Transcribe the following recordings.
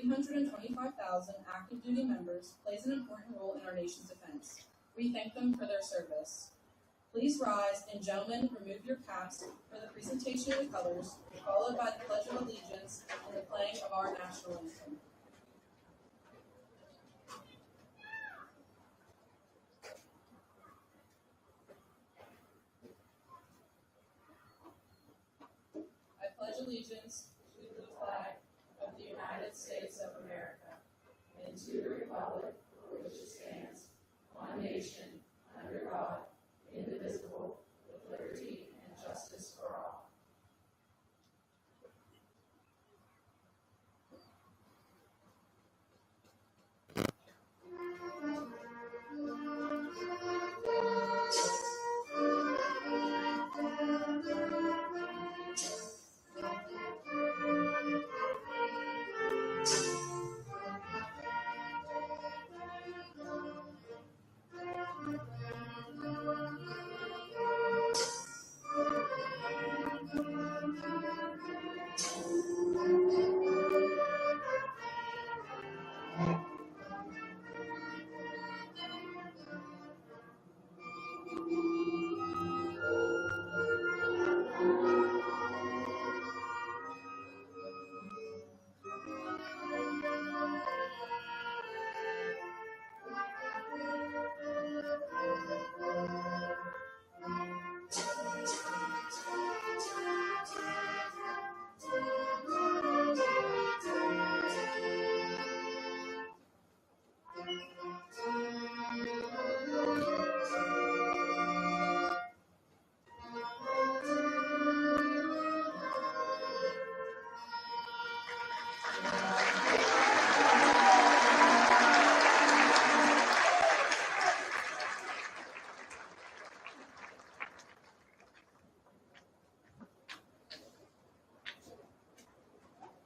325,000 active duty members plays an important role in our nation's defense. We thank them for their service. Please rise, and gentlemen, remove your caps for the presentation of the colors, followed by the Pledge of Allegiance and the playing of our national anthem. I pledge allegiance to the flag of the United States of America and to the republic for which it stands, one nation, under God, indivisible, with liberty and justice for all.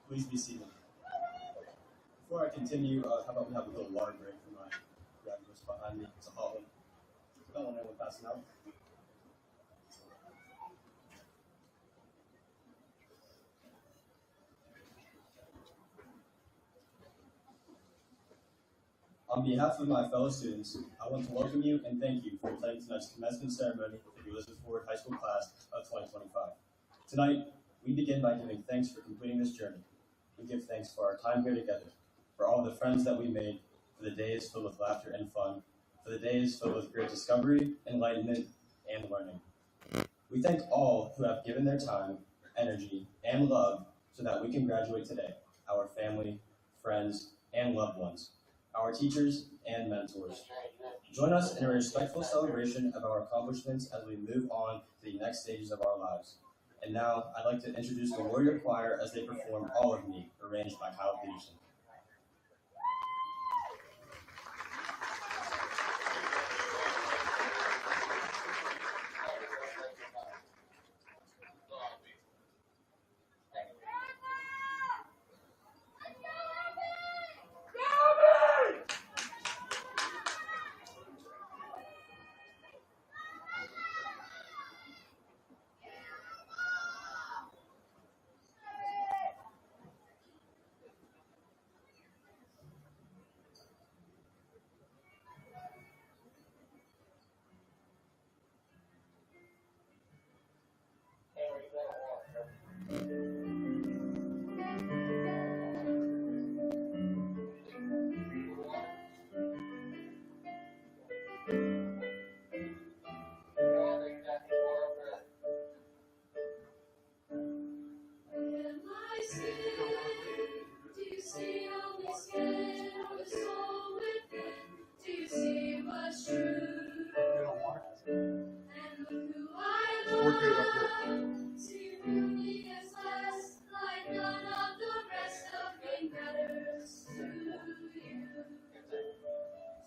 Please be seated. Before I continue, how about we have a little water break for my graduates behind me? It's a hot one. Don't want anyone passing out. On behalf of my fellow students, I want to welcome you and thank you for attending tonight's commencement ceremony for the Elizabeth Ford High School class of 2025. Tonight, we begin by giving thanks for completing this journey. We give thanks for our time here together, for all the friends that we made, for the days filled with laughter and fun, for the days filled with great discovery, enlightenment, and learning. We thank all who have given their time, energy, and love so that we can graduate today, our family, friends, and loved ones, our teachers and mentors. Join us in a respectful celebration of our accomplishments as we move on to the next stages of our lives. And now, I'd like to introduce the Warrior Choir as they perform All of Me, arranged by Kyle Peterson.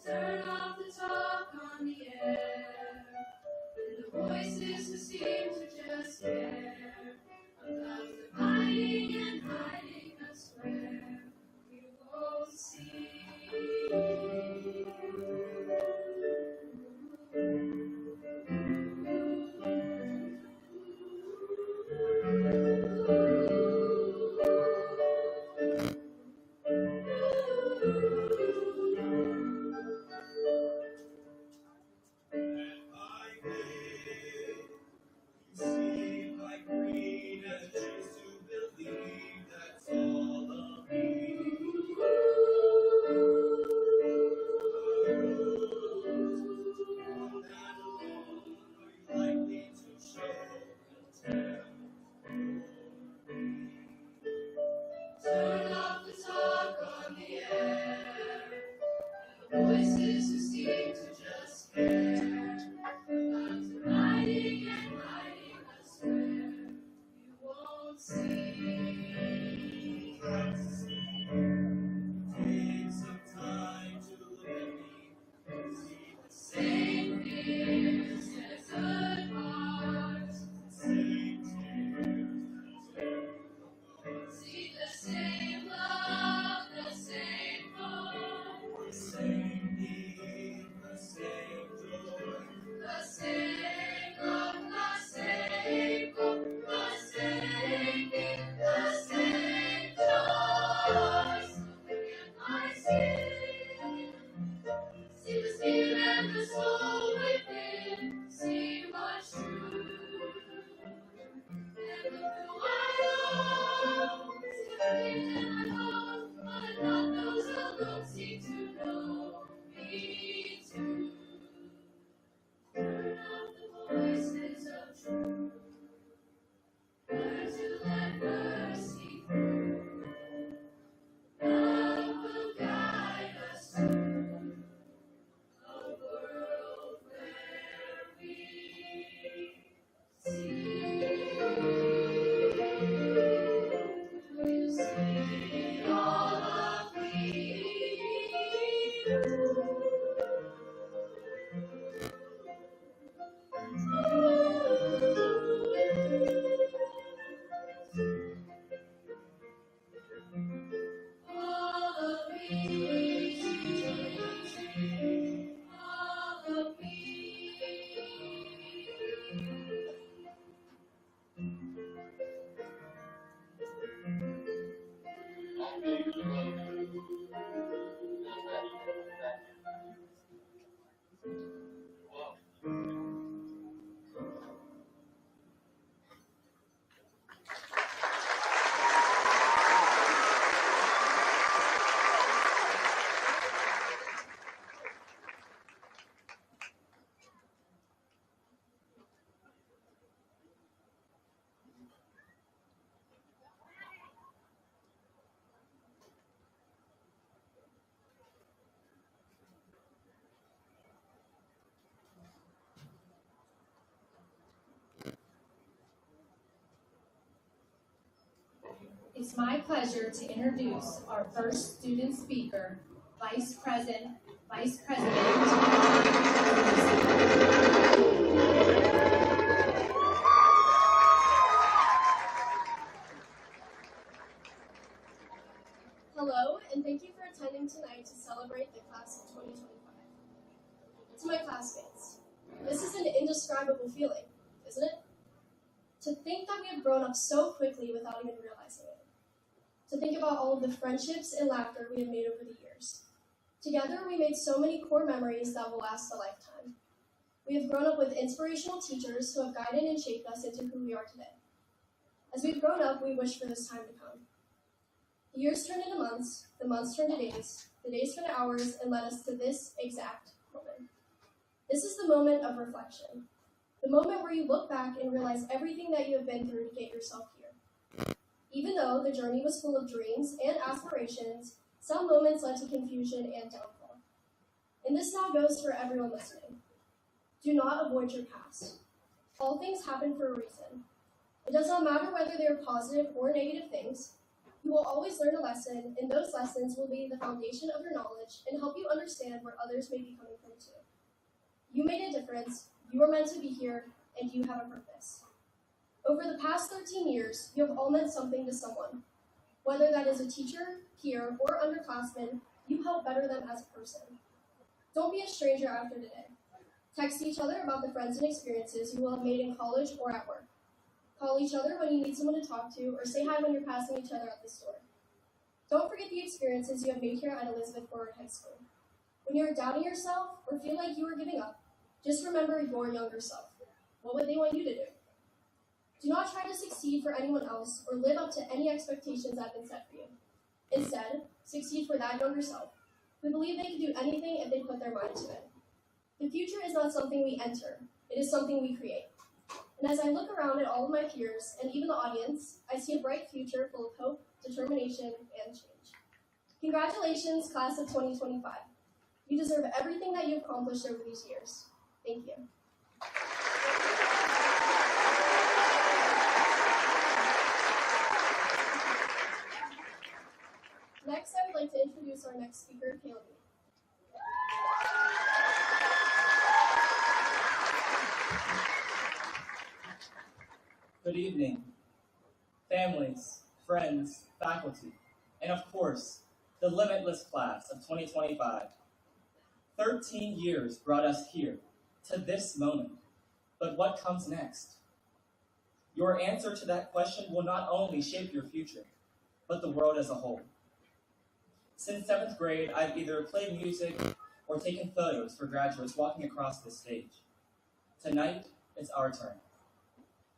Turn off the talk on the air, and the voices who seem to just care about dividing and hiding us where we won't see. It's my pleasure to introduce our first student speaker, Vice President. Hello, and thank you for attending tonight to celebrate the class of 2025. To my classmates, this is an indescribable feeling, isn't it? To think that we have grown up so quickly without even realizing it. To think about all of the friendships and laughter we have made over the years. Together, we made so many core memories that will last a lifetime. We have grown up with inspirational teachers who have guided and shaped us into who we are today. As we've grown up, we wish for this time to come. The years turned into months, the months turned to days, the days turned to hours, and led us to this exact moment. This is the moment of reflection. The moment where you look back and realize everything that you have been through to get yourself here. Even though the journey was full of dreams and aspirations, some moments led to confusion and downfall. And this now goes for everyone listening. Do not avoid your past. All things happen for a reason. It does not matter whether they are positive or negative things. You will always learn a lesson, and those lessons will be the foundation of your knowledge and help you understand where others may be coming from too. You made a difference, you are meant to be here, and you have a purpose. Over the past 13 years, you have all meant something to someone. Whether that is a teacher, peer, or underclassman, you help better them as a person. Don't be a stranger after today. Text each other about the friends and experiences you will have made in college or at work. Call each other when you need someone to talk to, or say hi when you're passing each other at the store. Don't forget the experiences you have made here at Elizabeth Forward High School. When you are doubting yourself or feel like you are giving up, just remember your younger self. What would they want you to do? Do not try to succeed for anyone else or live up to any expectations that have been set for you. Instead, succeed for that younger self, who believe they can do anything if they put their mind to it. The future is not something we enter, it is something we create. And as I look around at all of my peers and even the audience, I see a bright future full of hope, determination, and change. Congratulations, class of 2025. You deserve everything that you've accomplished over these years. Thank you. Next, I would like to introduce our next speaker, Caleb. Good evening, families, friends, faculty, and of course, the limitless class of 2025. 13 years brought us here, to this moment. But what comes next? Your answer to that question will not only shape your future, but the world as a whole. Since 7th grade, I've either played music or taken photos for graduates walking across this stage. Tonight, it's our turn.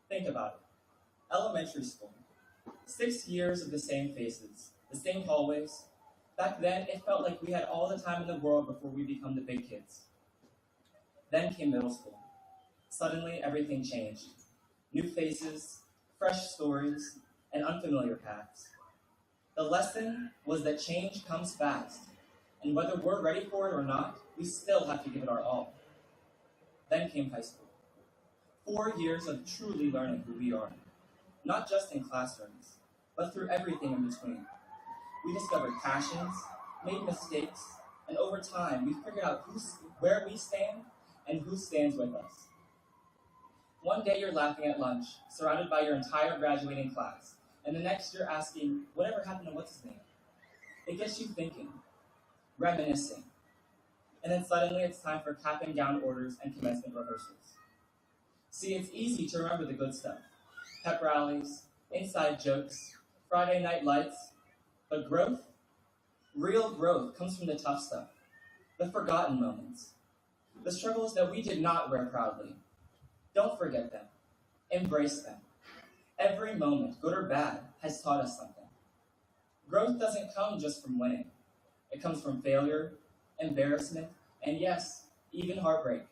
Think about it. Elementary school. 6 years of the same faces, the same hallways. Back then, it felt like we had all the time in the world before we become the big kids. Then came middle school. Suddenly, everything changed. New faces, fresh stories, and unfamiliar paths. The lesson was that change comes fast, and whether we're ready for it or not, we still have to give it our all. Then came high school. 4 years of truly learning who we are, not just in classrooms, but through everything in between. We discovered passions, made mistakes, and over time, we figured out where we stand and who stands with us. One day you're laughing at lunch, surrounded by your entire graduating class, and the next you're asking, whatever happened to what's his name? It gets you thinking, reminiscing, and then suddenly it's time for cap and gown orders and commencement rehearsals. See, it's easy to remember the good stuff. Pep rallies, inside jokes, Friday night lights. But growth, real growth, comes from the tough stuff, the forgotten moments, the struggles that we did not wear proudly. Don't forget them. Embrace them. Every moment, good or bad, has taught us something. Growth doesn't come just from winning. It comes from failure, embarrassment, and yes, even heartbreak.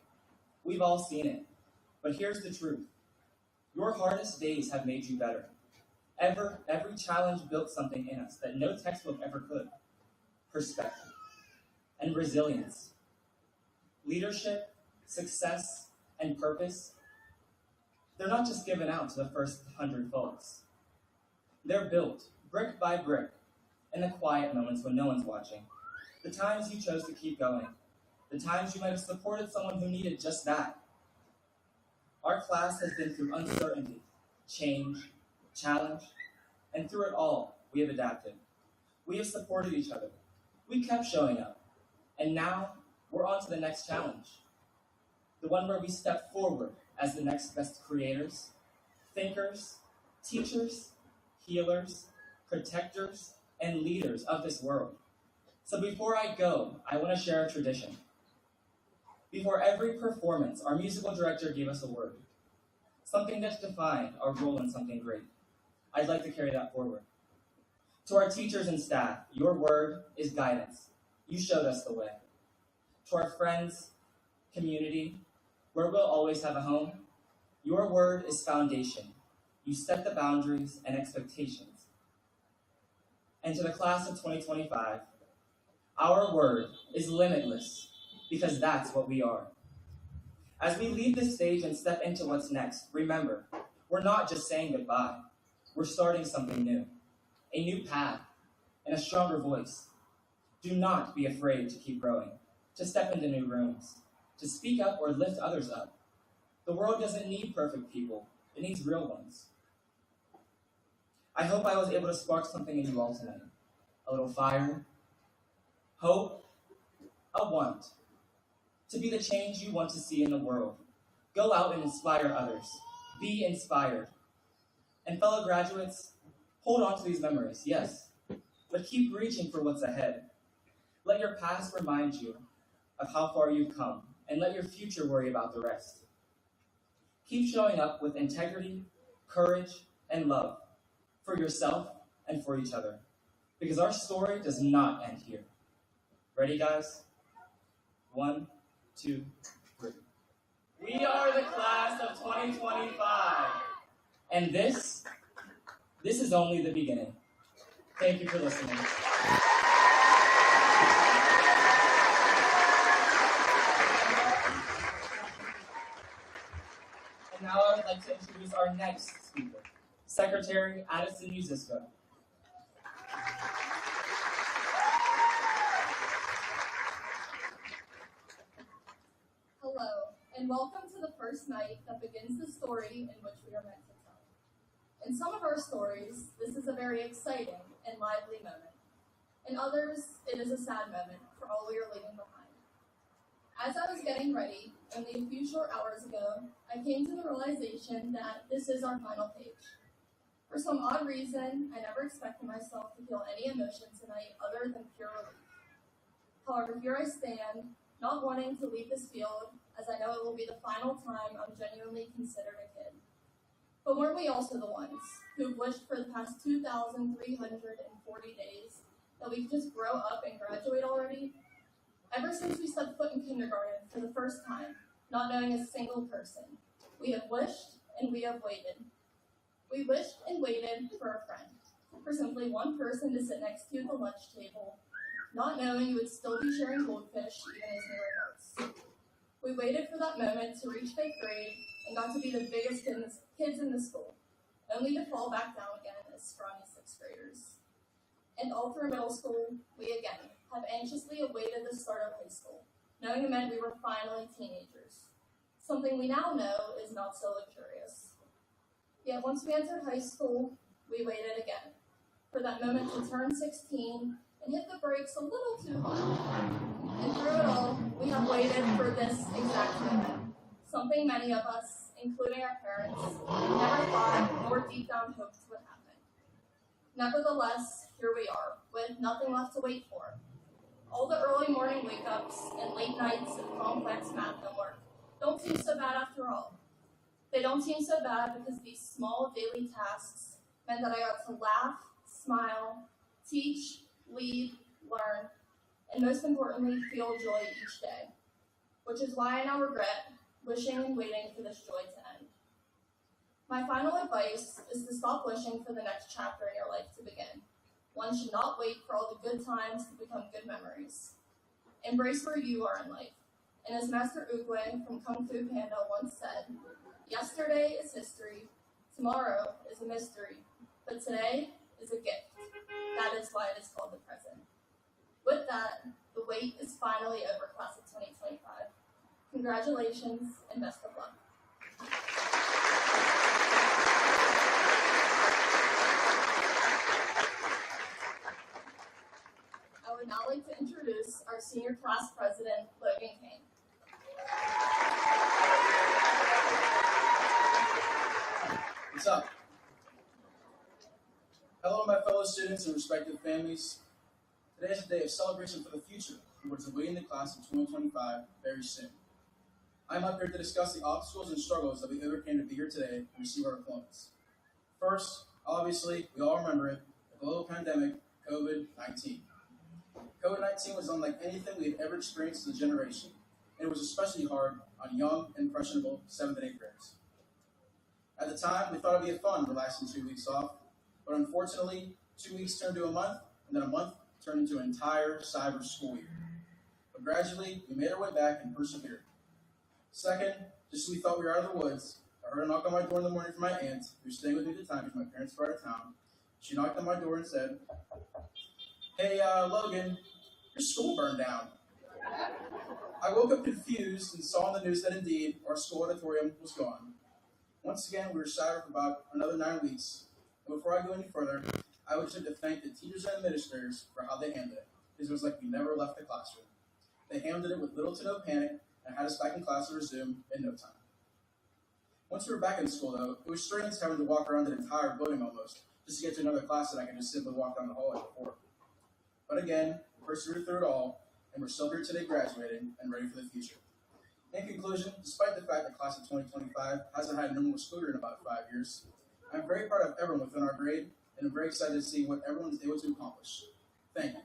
We've all seen it. But here's the truth. Your hardest days have made you better. Every challenge built something in us that no textbook ever could. Perspective and resilience. Leadership, success, and purpose, they're not just given out to the first 100 folks. They're built brick by brick, in the quiet moments when no one's watching, the times you chose to keep going, the times you might have supported someone who needed just that. Our class has been through uncertainty, change, challenge, and through it all, we have adapted. We have supported each other. We kept showing up. And now, we're on to the next challenge. The one where we step forward as the next best creators, thinkers, teachers, healers, protectors, and leaders of this world. So before I go, I want to share a tradition. Before every performance, our musical director gave us a word, something that defined our role in something great. I'd like to carry that forward. To our teachers and staff, your word is guidance. You showed us the way. To our friends, community, where we'll always have a home, your word is foundation. You set the boundaries and expectations. And to the class of 2025, our word is limitless, because that's what we are. As we leave this stage and step into what's next, remember, we're not just saying goodbye. We're starting something new, a new path, and a stronger voice. Do not be afraid to keep growing, to step into new rooms, to speak up or lift others up. The world doesn't need perfect people. It needs real ones. I hope I was able to spark something in you all tonight. A little fire, hope, a want. To be the change you want to see in the world. Go out and inspire others. Be inspired. And fellow graduates, hold on to these memories, yes, but keep reaching for what's ahead. Let your past remind you of how far you've come, and let your future worry about the rest. Keep showing up with integrity, courage, and love for yourself and for each other, because our story does not end here. Ready, guys? 1, 2, 3. We are the class of 2025, and this is only the beginning. Thank you for listening. And now I would like to introduce our next speaker, Secretary Addison Musisco. Hello, and welcome to the first night that begins the story in which we are meant to tell. In some of our stories, this is a very exciting and lively moment. In others, it is a sad moment for all we are leaving behind. As I was getting ready, only a few short hours ago, I came to the realization that this is our final page. For some odd reason, I never expected myself to feel any emotion tonight other than pure relief. However, here I stand, not wanting to leave this field, as I know it will be the final time I'm genuinely considered a kid. But weren't we also the ones who've wished for the past 2,340 days that we could just grow up and graduate already? Ever since we stepped foot in kindergarten for the first time, not knowing a single person, we have wished and we have waited. We wished and waited for a friend, for simply one person to sit next to you at the lunch table, not knowing you would still be sharing goldfish even as newer notes. We waited for that moment to reach 5th grade and got to be the biggest kids in the school, only to fall back down again as scrawny 6th graders. And all through middle school, we again have anxiously awaited the start of high school, knowing it meant we were finally teenagers, something we now know is not so luxurious. Yet once we entered high school, we waited again, for that moment to turn 16 and hit the brakes a little too hard. And through it all, we have waited for this exact moment, something many of us, including our parents, never thought nor deep down hoped would happen. Nevertheless, here we are, with nothing left to wait for. All the early morning wake-ups and late nights of complex math homework don't seem so bad after all. They don't seem so bad because these small daily tasks meant that I got to laugh, smile, teach, lead, learn, and most importantly, feel joy each day, which is why I now regret wishing and waiting for this joy to end. My final advice is to stop wishing for the next chapter in your life to begin. One should not wait for all the good times to become good memories. Embrace where you are in life. And as Master Oogway from Kung Fu Panda once said, yesterday is history, tomorrow is a mystery, but today is a gift. That is why it is called the present. With that, the wait is finally over, class of 2025. Congratulations and best of luck. I would now like to introduce our senior class president, Logan Kane. What's up? Hello, my fellow students and respective families. Today is a day of celebration for the future, and we're awaiting the class of 2025 very soon. I'm up here to discuss the obstacles and struggles that we overcame to be here today and receive our diplomas. First, obviously, we all remember it, the global pandemic, COVID-19. COVID-19 was unlike anything we had ever experienced as a generation, and it was especially hard on young, impressionable 7th and 8th graders. At the time, we thought it'd be a fun, relaxing 2 weeks off, but unfortunately, 2 weeks turned to a month, and then a month turned into an entire cyber school year. But gradually, we made our way back and persevered. Second, just as we thought we were out of the woods, I heard a knock on my door in the morning from my aunt, who was staying with me at the time because my parents were out of town. She knocked on my door and said, "Hey, Logan, your school burned down." I woke up confused and saw on the news that indeed our school auditorium was gone. Once again, we were shattered for about another 9 weeks. And before I go any further, I would just like to thank the teachers and administrators for how they handled it, because it was like we never left the classroom. They handled it with little to no panic and had us back in class to resume in no time. Once we were back in school, though, it was strange having to walk around the entire building almost, just to get to another class that I could just simply walk down the hallway before. But again, we persevered through it all, and we're still here today graduating and ready for the future. In conclusion, despite the fact that class of 2025 hasn't had a normal school year in about 5 years, I'm very proud of everyone within our grade, and I'm very excited to see what everyone is able to accomplish. Thank you.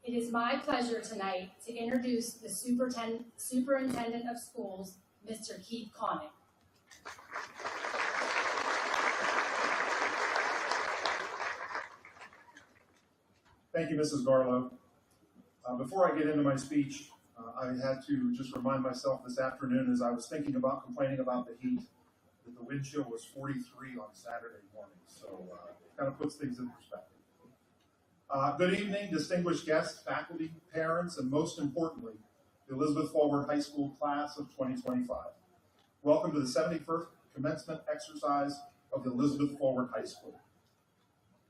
It is my pleasure tonight to introduce the Superintendent of Schools, Mr. Keith Connick. Thank you, Mrs. Garlow. Before I get into my speech, I had to just remind myself this afternoon as I was thinking about complaining about the heat, that the wind chill was 43 on Saturday morning, so it kind of puts things in perspective. Good evening, distinguished guests, faculty, parents, and most importantly, the Elizabeth Forward High School class of 2025. Welcome to the 71st commencement exercise of the Elizabeth Forward High School.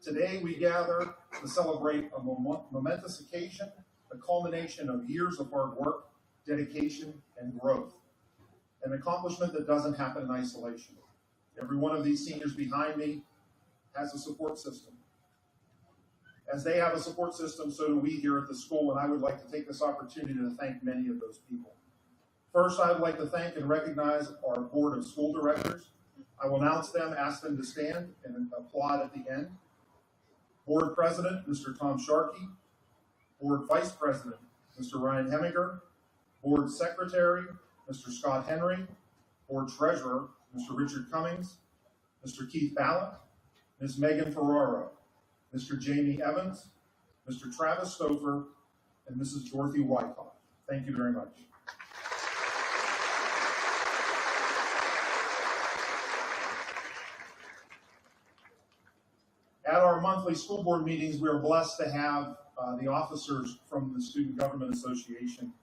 Today we gather to celebrate a momentous occasion, the culmination of years of hard work, dedication, and growth. An accomplishment that doesn't happen in isolation. Every one of these seniors behind me has a support system. As they have a support system, so do we here at the school, and I would like to take this opportunity to thank many of those people. First, I would like to thank and recognize our Board of School Directors. I will announce them, ask them to stand, and applaud at the end. Board President, Mr. Tom Sharkey. Board Vice President, Mr. Ryan Heminger. Board Secretary, Mr. Scott Henry. Board Treasurer, Mr. Richard Cummings. Mr. Keith Ballett. Ms. Megan Ferraro. Mr. Jamie Evans, Mr. Travis Stouffer, and Mrs. Dorothy Wyckoff. Thank you very much. At our monthly school board meetings, we are blessed to have the officers from the Student Government Association.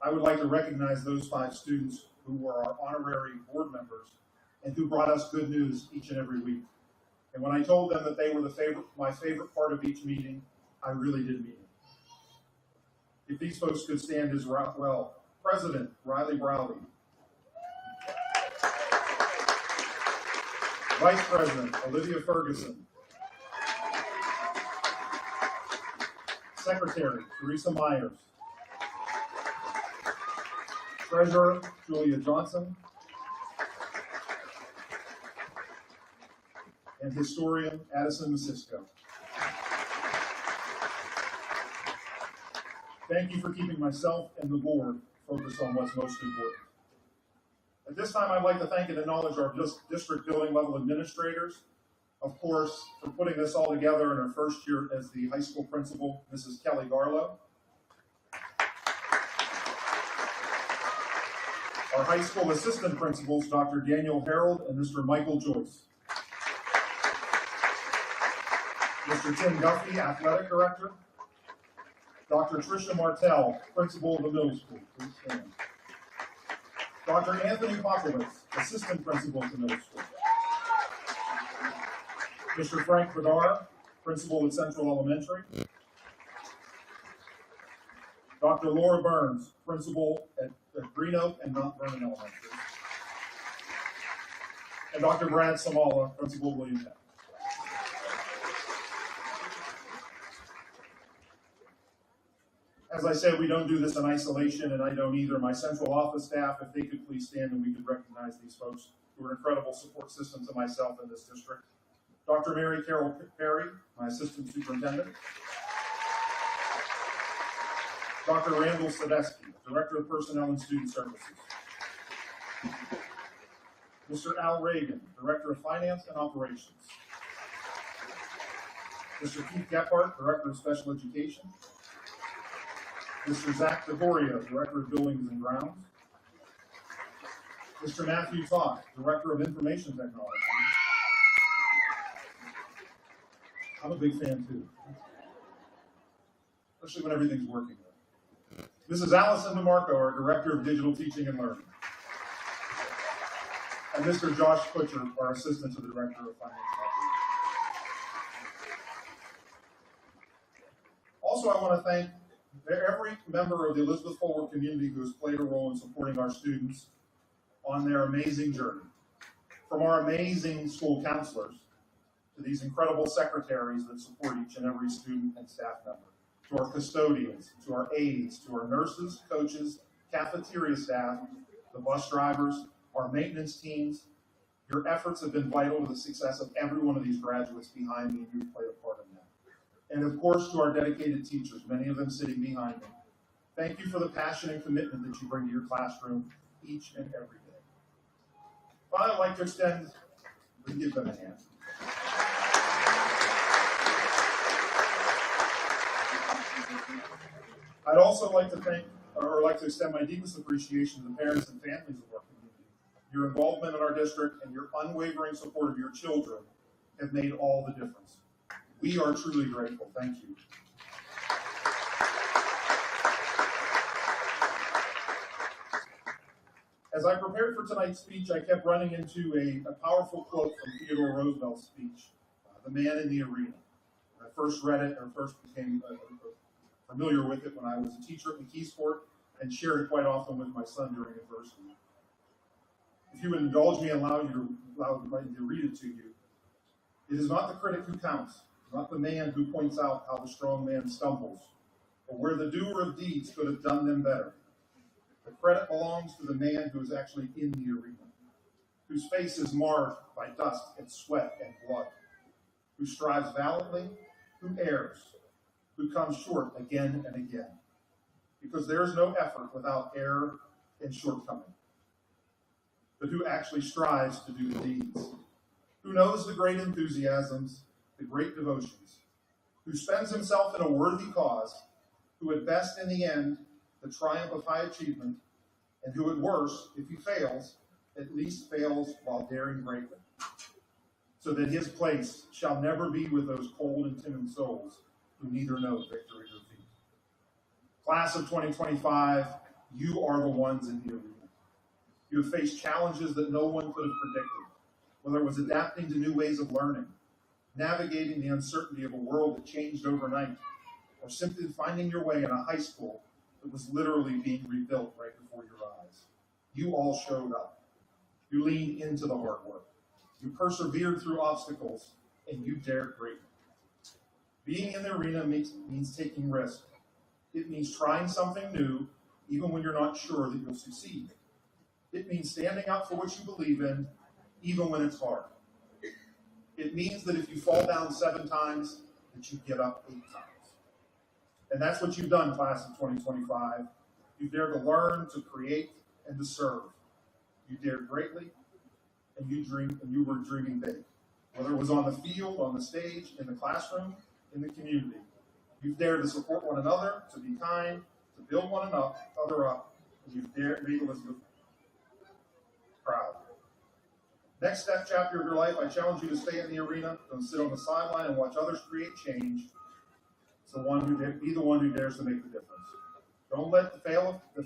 I would like to recognize those 5 students who were our honorary board members and who brought us good news each and every week. And when I told them that they were my favorite part of each meeting, I really did mean it. If these folks could stand as well. President Riley Browley. Vice President Olivia Ferguson. Secretary Teresa Myers. Treasurer Julia Johnson. And historian Addison Masisko. Thank you for keeping myself and the board focused on what's most important. At this time, I'd like to thank and acknowledge our district building level administrators, of course, for putting this all together in her first year as the high school principal, Mrs. Kelly Garlow. Our high school assistant principals, Dr. Daniel Harold and Mr. Michael Joyce. Mr. Tim Guffey, athletic director. Dr. Tricia Martell, principal of the middle school. Please stand. Dr. Anthony Popovitz, assistant principal at the middle school. Mr. Frank Bedar, principal at Central Elementary. Dr. Laura Burns, principal at Green Oak and Mount Vernon Elementary. And Dr. Brad Samala, principal at William Penn. As I said, we don't do this in isolation, and I don't either. My central office staff, if they could please stand and we could recognize these folks who are an incredible support system to myself in this district. Dr. Mary Carol Perry, my assistant superintendent. Dr. Randall Sadesky, director of personnel and student services. Mr. Al Reagan, director of finance and operations. Mr. Keith Gephardt, director of special education. Mr. Zach DeGoria, director of buildings and grounds. Mr. Matthew Todd, director of information technology. I'm a big fan too, especially when everything's working. Mrs. Allison DeMarco, our director of digital teaching and learning. And Mr. Josh Butcher, our assistant to the director of finance and operations. Also, I want to thank every member of the Elizabeth Forward community who has played a role in supporting our students on their amazing journey. From our amazing school counselors to these incredible secretaries that support each and every student and staff member, to our custodians, to our aides, to our nurses, coaches, cafeteria staff, the bus drivers, our maintenance teams. Your efforts have been vital to the success of every one of these graduates behind me, and you've played a part in that. And of course, to our dedicated teachers, many of them sitting behind me. Thank you for the passion and commitment that you bring to your classroom each and every day. Finally, I'd like to extend, we give them a hand. I'd also like to extend my deepest appreciation to the parents and families of our community. Your involvement in our district and your unwavering support of your children have made all the difference. We are truly grateful. Thank you. As I prepared for tonight's speech, I kept running into a powerful quote from Theodore Roosevelt's speech, The Man in the Arena. I first read it, or first became familiar with it when I was a teacher at McKeesport and shared it quite often with my son during adversity. If you would indulge me and allow me to read it to you, it is not the critic who counts, not the man who points out how the strong man stumbles, or where the doer of deeds could have done them better. The credit belongs to the man who is actually in the arena, whose face is marred by dust and sweat and blood, who strives valiantly, who errs, who comes short again and again, because there is no effort without error and shortcoming, but who actually strives to do the deeds, who knows the great enthusiasms, the great devotions, who spends himself in a worthy cause, who at best in the end, the triumph of high achievement, and who at worst, if he fails, at least fails while daring greatly, so that his place shall never be with those cold and timid souls who neither know victory or defeat. Class of 2025, you are the ones in the arena. You have faced challenges that no one could have predicted, whether it was adapting to new ways of learning, navigating the uncertainty of a world that changed overnight, or simply finding your way in a high school that was literally being rebuilt right before your eyes. You all showed up. You leaned into the hard work. You persevered through obstacles, and you dared greatly. Being in the arena means taking risk. It means trying something new, even when you're not sure that you'll succeed. It means standing up for what you believe in, even when it's hard. It means that if you fall down 7 times, that you get up 8 times. And that's what you've done, class of 2025. You dared to learn, to create, and to serve. You dared greatly, and you were dreaming big. Whether it was on the field, on the stage, in the classroom, in the community. You've dared to support one another, to be kind, to build one another up, and you've dared made Elizabeth proud. Next chapter of your life, I challenge you to stay in the arena, don't sit on the sideline and watch others create change. Be the one who dares to make the difference. Don't let the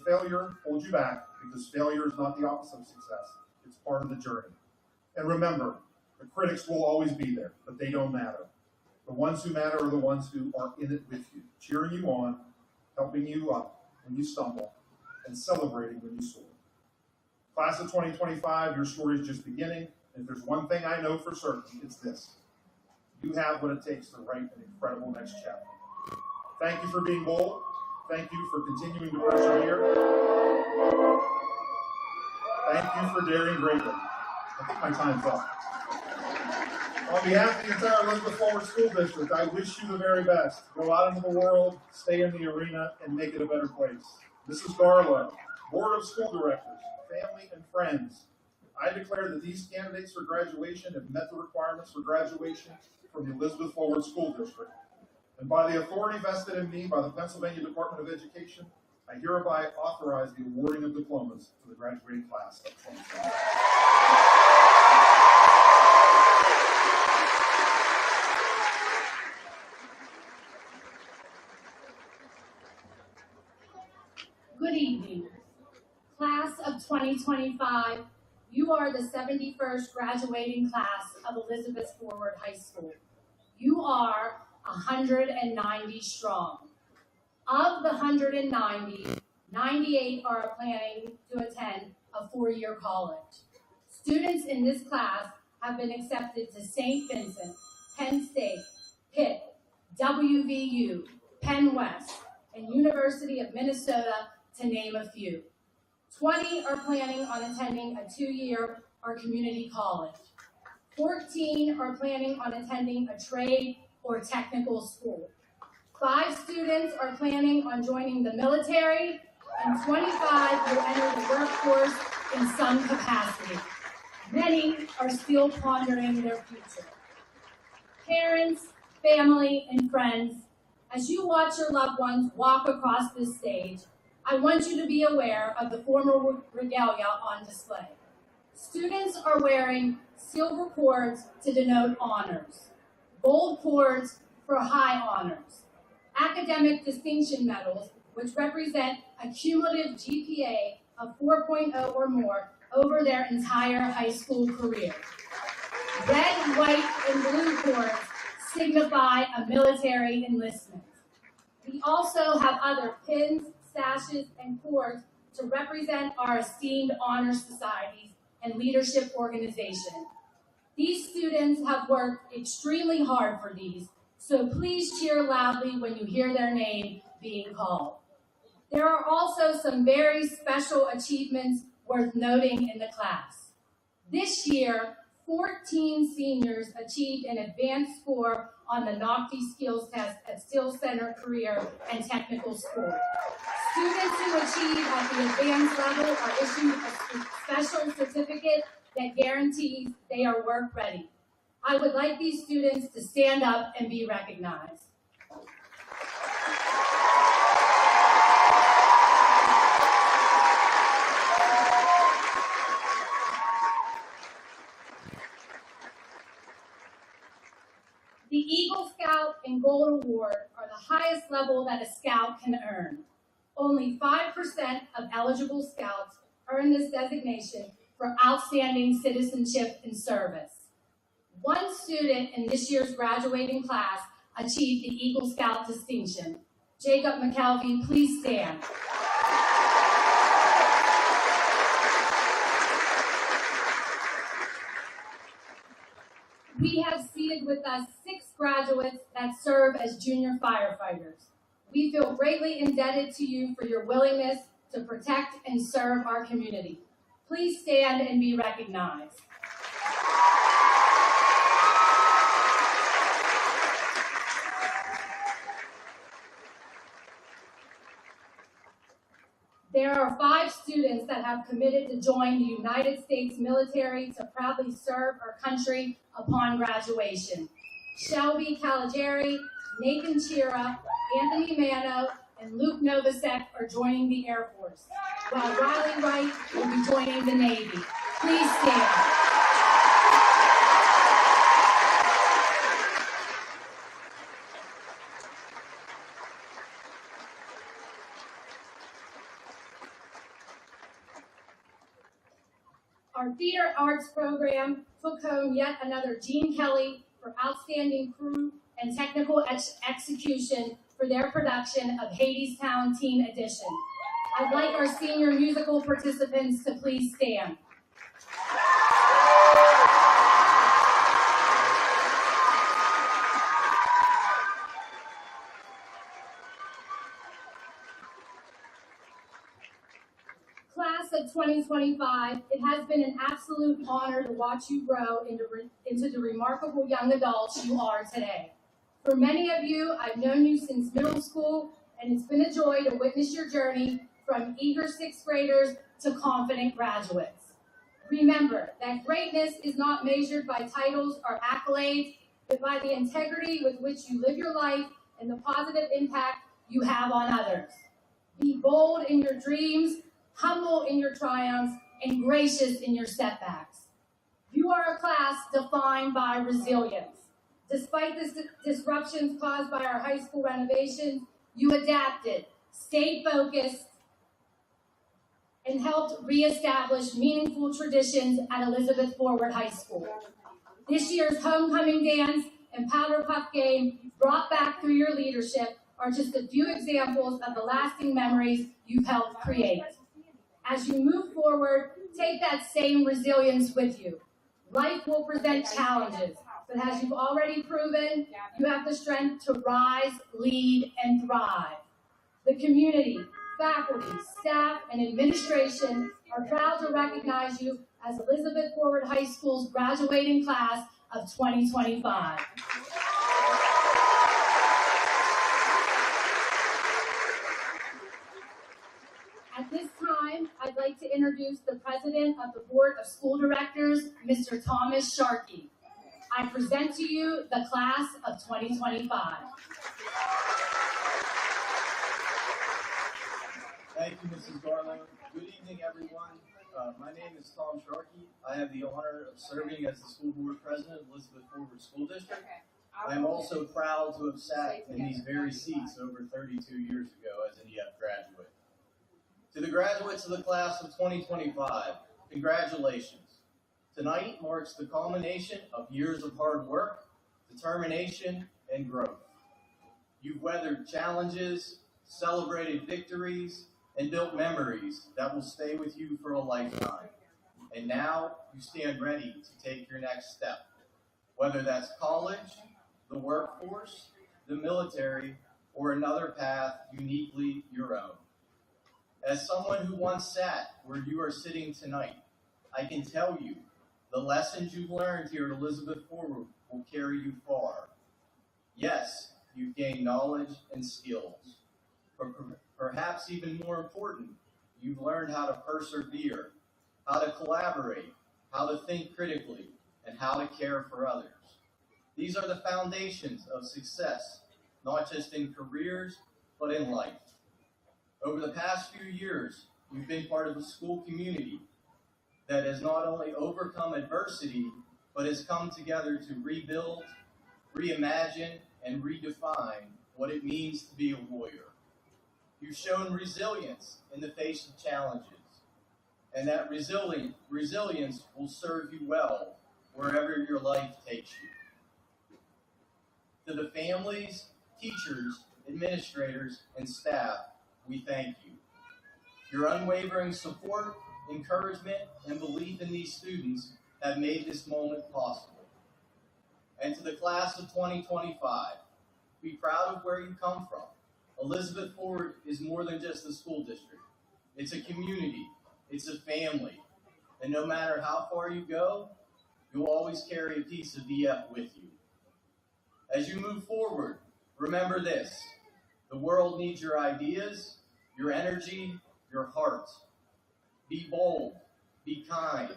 failure hold you back, because failure is not the opposite of success. It's part of the journey. And remember, the critics will always be there, but they don't matter. The ones who matter are the ones who are in it with you, cheering you on, helping you up when you stumble, and celebrating when you soar. Class of 2025, your story is just beginning. And if there's one thing I know for certain, it's this. You have what it takes to write an incredible next chapter. Thank you for being bold. Thank you for continuing to persevere. Thank you for daring greatly. I think my time's up. On behalf of the entire Elizabeth Forward School District, I wish you the very best. Go out into the world, stay in the arena, and make it a better place. Mrs. Garlow, Board of School Directors, family, and friends, I declare that these candidates for graduation have met the requirements for graduation from the Elizabeth Forward School District. And by the authority vested in me by the Pennsylvania Department of Education, I hereby authorize the awarding of diplomas to the graduating class of 2020. Good evening. Class of 2025, you are the 71st graduating class of Elizabeth Forward High School. You are 190 strong. Of the 190, 98 are planning to attend a four-year college. Students in this class have been accepted to St. Vincent, Penn State, Pitt, WVU, Penn West, and University of Minnesota, to name a few. 20 are planning on attending a two-year or community college. 14 are planning on attending a trade or technical school. 5 students are planning on joining the military, and 25 will enter the workforce in some capacity. Many are still pondering their future. Parents, family, and friends, as you watch your loved ones walk across this stage, I want you to be aware of the formal regalia on display. Students are wearing silver cords to denote honors, gold cords for high honors, academic distinction medals, which represent a cumulative GPA of 4.0 or more over their entire high school career. Red, white, and blue cords signify a military enlistment. We also have other pins, sashes, and cords to represent our esteemed honor societies and leadership organization. These students have worked extremely hard for these, so please cheer loudly when you hear their name being called. There are also some very special achievements worth noting in the class. This year, 14 seniors achieved an advanced score on the NOCTI skills test at Still Center Career and Technical School. Students who achieve at the advanced level are issued a special certificate that guarantees they are work ready. I would like these students to stand up and be recognized. The Eagle Scout and Gold Award are the highest level that a scout can earn. Only 5% of eligible scouts earn this designation for outstanding citizenship and service. One student in this year's graduating class achieved the Eagle Scout distinction. Jacob McKelvey, please stand. We have seated with us 6 graduates that serve as junior firefighters. We feel greatly indebted to you for your willingness to protect and serve our community. Please stand and be recognized. are 5 students that have committed to join the United States military to proudly serve our country upon graduation. Shelby Caligari, Nathan Chira, Anthony Mano, and Luke Novosek are joining the Air Force, while Riley Wright will be joining the Navy. Please stand. Our theater arts program took home yet another Gene Kelly for outstanding crew and technical execution for their production of Hadestown Teen Edition. I'd like our senior musical participants to please stand. Class of 2025, it has been an absolute honor to watch you grow into the remarkable young adults you are today. For many of you, I've known you since middle school, and it's been a joy to witness your journey from eager 6th graders to confident graduates. Remember that greatness is not measured by titles or accolades, but by the integrity with which you live your life and the positive impact you have on others. Be bold in your dreams, humble in your triumphs, and gracious in your setbacks. You are a class defined by resilience. Despite the disruptions caused by our high school renovations, you adapted, stayed focused, and helped reestablish meaningful traditions at Elizabeth Forward High School. This year's homecoming dance and powder puff game brought back through your leadership are just a few examples of the lasting memories you've helped create. As you move forward, take that same resilience with you. Life will present challenges, but as you've already proven, you have the strength to rise, lead, and thrive. The community, faculty, staff, and administration are proud to recognize you as Elizabeth Forward High School's graduating class of 2025. At this time, I'd like to introduce the President of the Board of School Directors, Mr. Thomas Sharkey. I present to you the class of 2025. Thank you, Mrs. Garland. Good evening, everyone. My name is Tom Sharkey. I have the honor of serving as the school board president of Elizabeth Forward School District. I am also proud to have sat in these very seats over 32 years ago as an EF graduate. To the graduates of the class of 2025, congratulations. Tonight marks the culmination of years of hard work, determination, and growth. You've weathered challenges, celebrated victories, and built memories that will stay with you for a lifetime. And now you stand ready to take your next step, whether that's college, the workforce, the military, or another path uniquely your own. As someone who once sat where you are sitting tonight, I can tell you the lessons you've learned here at Elizabeth Forward will carry you far. Yes, you've gained knowledge and skills, but perhaps even more important, you've learned how to persevere, how to collaborate, how to think critically, and how to care for others. These are the foundations of success, not just in careers, but in life. Over the past few years, you've been part of a school community that has not only overcome adversity, but has come together to rebuild, reimagine, and redefine what it means to be a warrior. You've shown resilience in the face of challenges, and that resilience will serve you well wherever your life takes you. To the families, teachers, administrators, and staff, we thank you. Your unwavering support, encouragement, and belief in these students have made this moment possible. And to the class of 2025, be proud of where you come from. Elizabeth Forward is more than just a school district. It's a community, it's a family, and no matter how far you go, you'll always carry a piece of EF with you. As you move forward, remember this: the world needs your ideas, your energy, your heart. Be bold, be kind,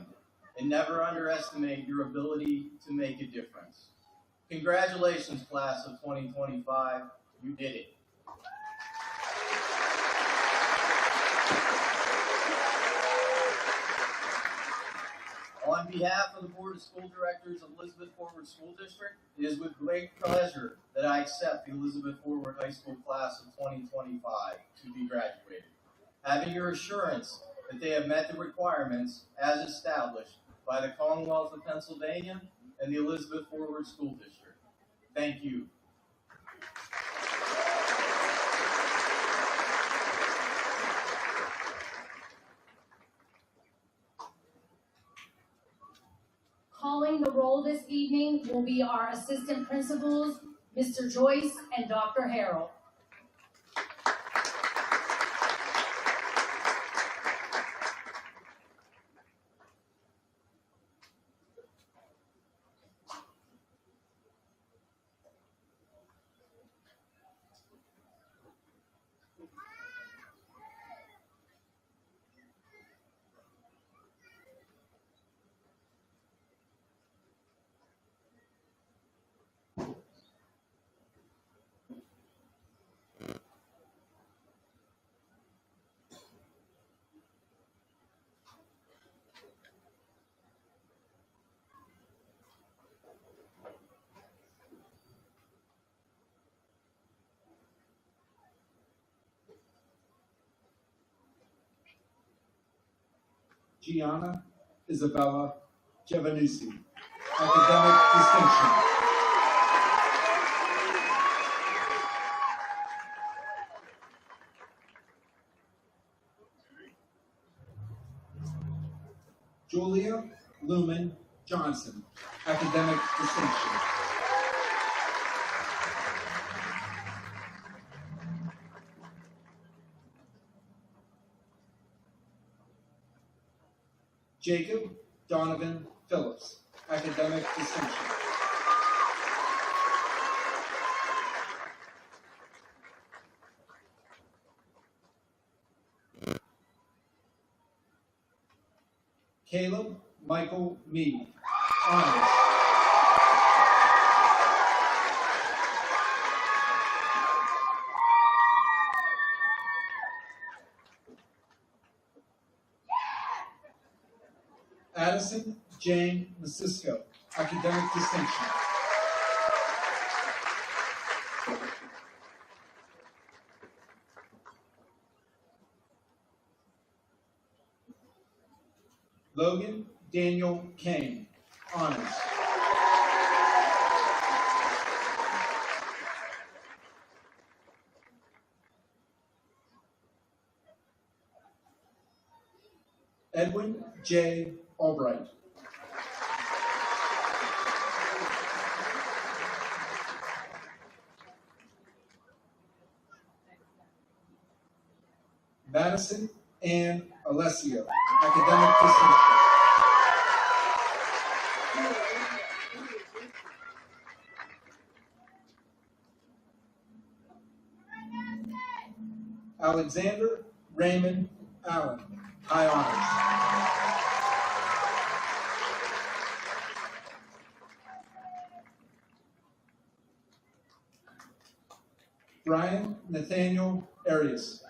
and never underestimate your ability to make a difference. Congratulations, class of 2025. You did it. On behalf of the Board of School Directors of Elizabeth Forward School District, it is with great pleasure that I accept the Elizabeth Forward High School class of 2025 to be graduated, having your assurance that they have met the requirements as established by the Commonwealth of Pennsylvania and the Elizabeth Forward School District. Thank you. Calling the roll this evening will be our assistant principals, Mr. Joyce and Dr. Harrell. Gianna Isabella Giovannucci, academic distinction. Julia Lumen Johnson, academic distinction. Jacob Donovan Phillips, academic distinction. Caleb Michael Mead, honors. Addison Jane Masisco, academic distinction. Logan Daniel Kane, honors. Edwin J. Albright. Madison Ann Alessio, academic distinction. Alexander Raymond Allen, high honors. Brian Nathaniel Arias.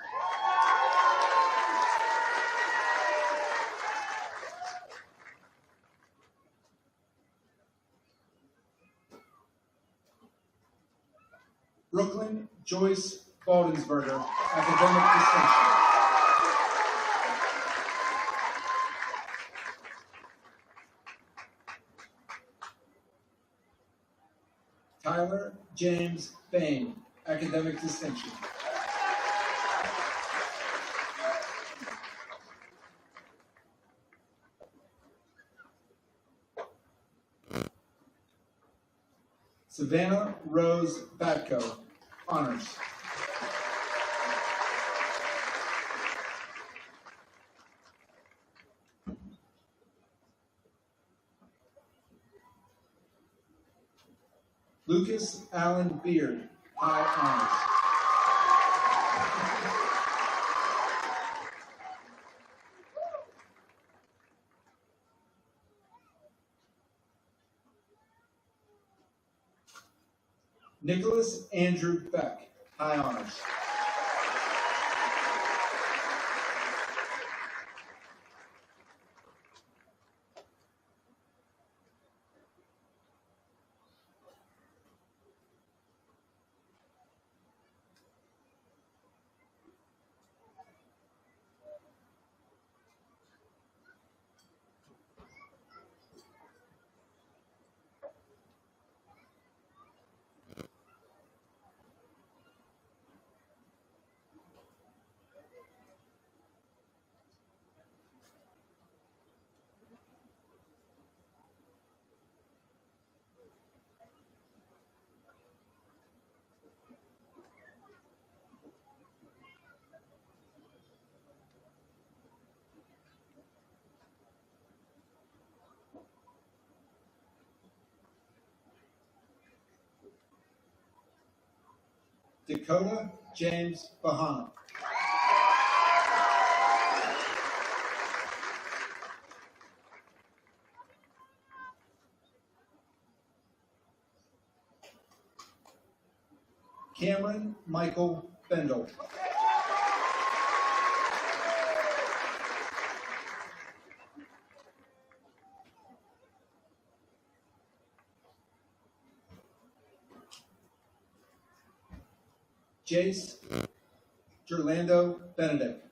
Brooklyn Joyce Baldensberger, academic distinction. Tyler James Bain, academic distinction. Savannah Rose Batko, honors. Lucas Allen Beard, high honors. Nicholas Andrew Beck, high honors. Dakota James Bahana. Cameron Michael Bendel. Jace Gerlando Benedict.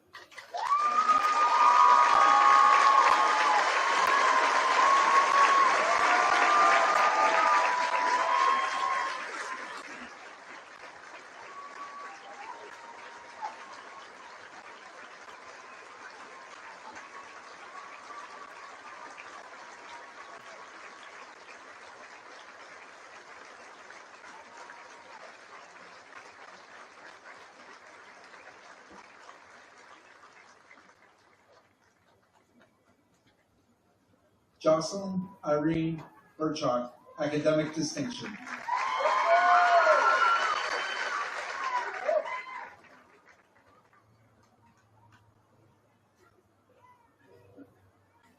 Jocelyn Irene Burchak, academic distinction.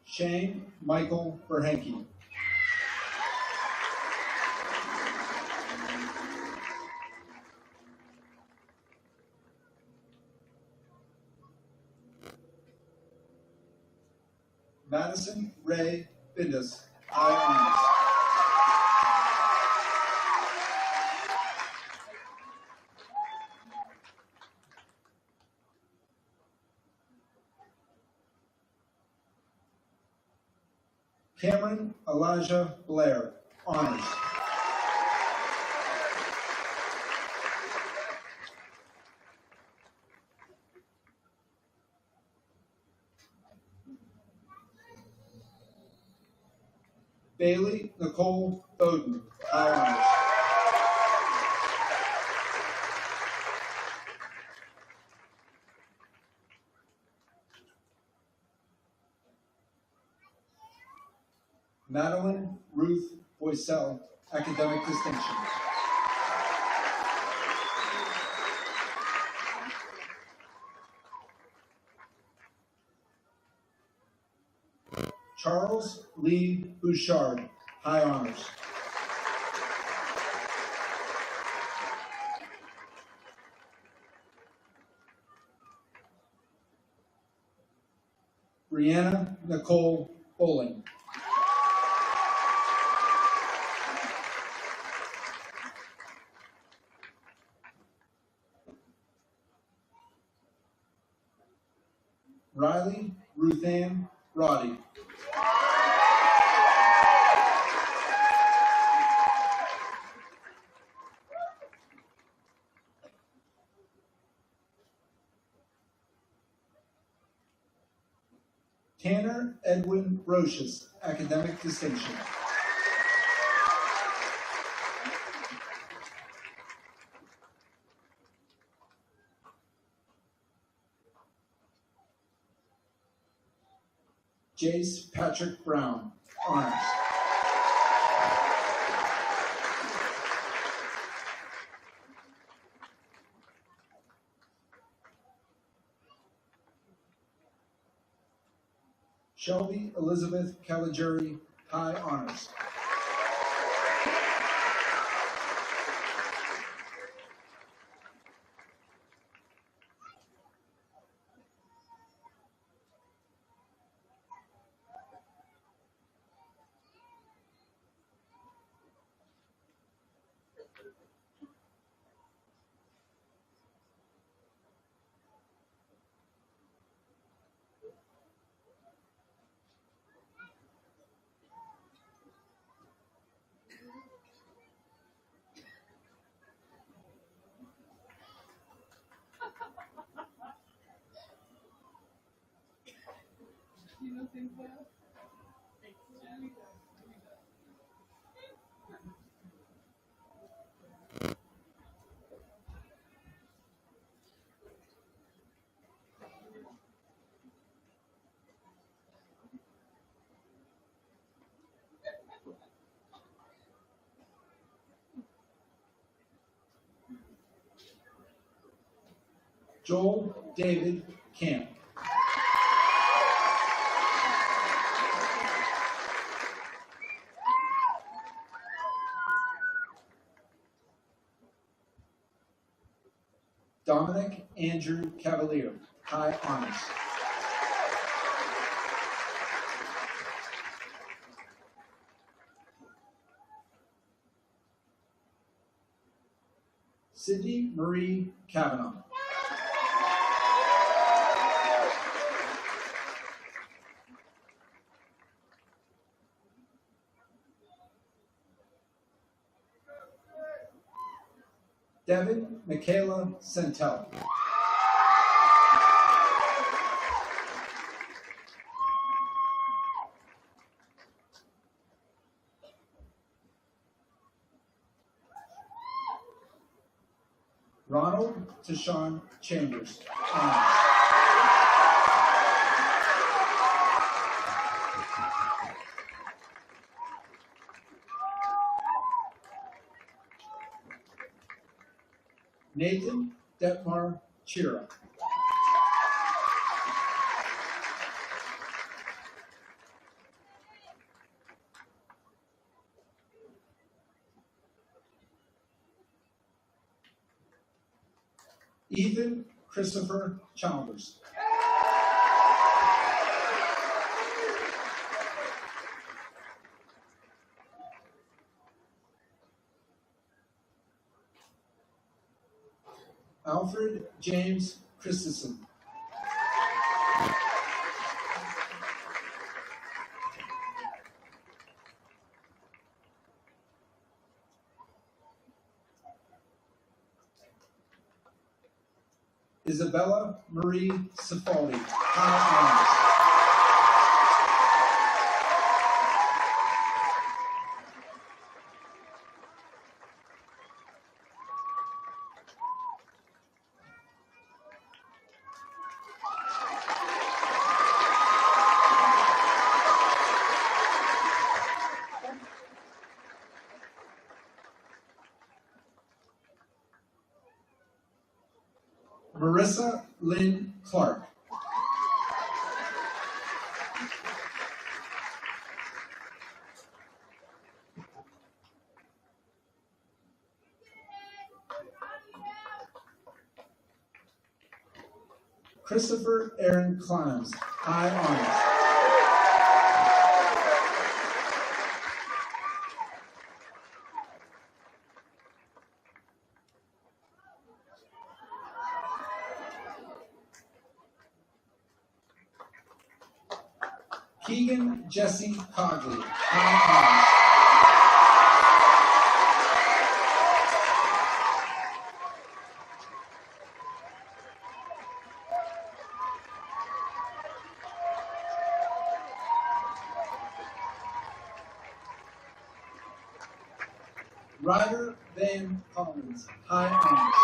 Shane Michael Berhenke. Madison Ray Bindus, high honors. Cameron Elijah Blair, honors. Bailey Nicole Bowden, high honors. Madeline Ruth Boycell, academic distinction. Charles Lee Bouchard, high honors. Brianna Nicole Bowling. Riley Ruthann Roddy. Tanner Edwin Roches, academic distinction. Jace Patrick Brown, honors. Shelby Elizabeth Caligiuri, high honors. Joel David Camp. Dominic Andrew Cavalier, High Honors. Sydney Marie Kavanaugh. Devin Michaela Santel. Ronald Tashawn Chambers. Honors. Nathan Detmar Chira. Ethan Christopher Chalmers. Alfred James Christensen. Isabella Marie Cifaldi, High Honors. Marissa Lynn Clark. Christopher Aaron Climbs, High Honors. Keegan Jesse Cogley, High Honors. Ryder Van Collins, High Honors.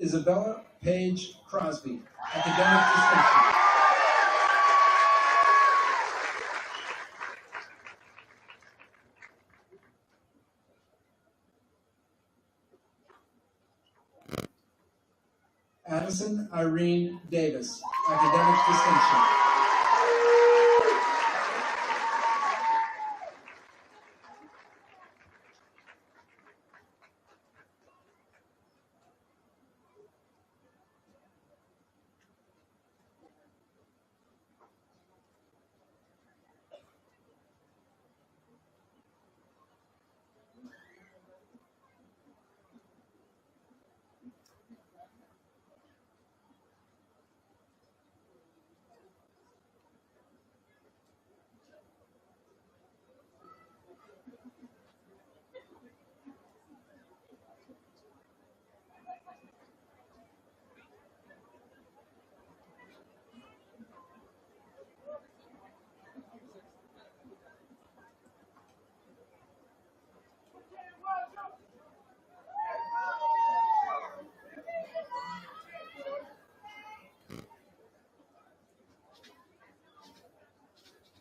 Isabella Page Crosby, Academic Distinction. Addison Irene Davis, Academic Distinction.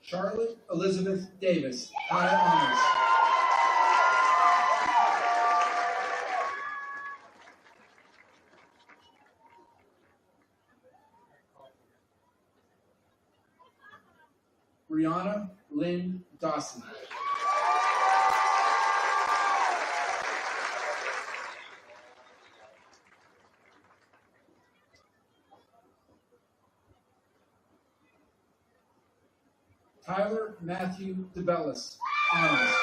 Charlotte Elizabeth Davis, high honors. Brianna Lynn Dawson. Tyler Matthew DeBellis, honors.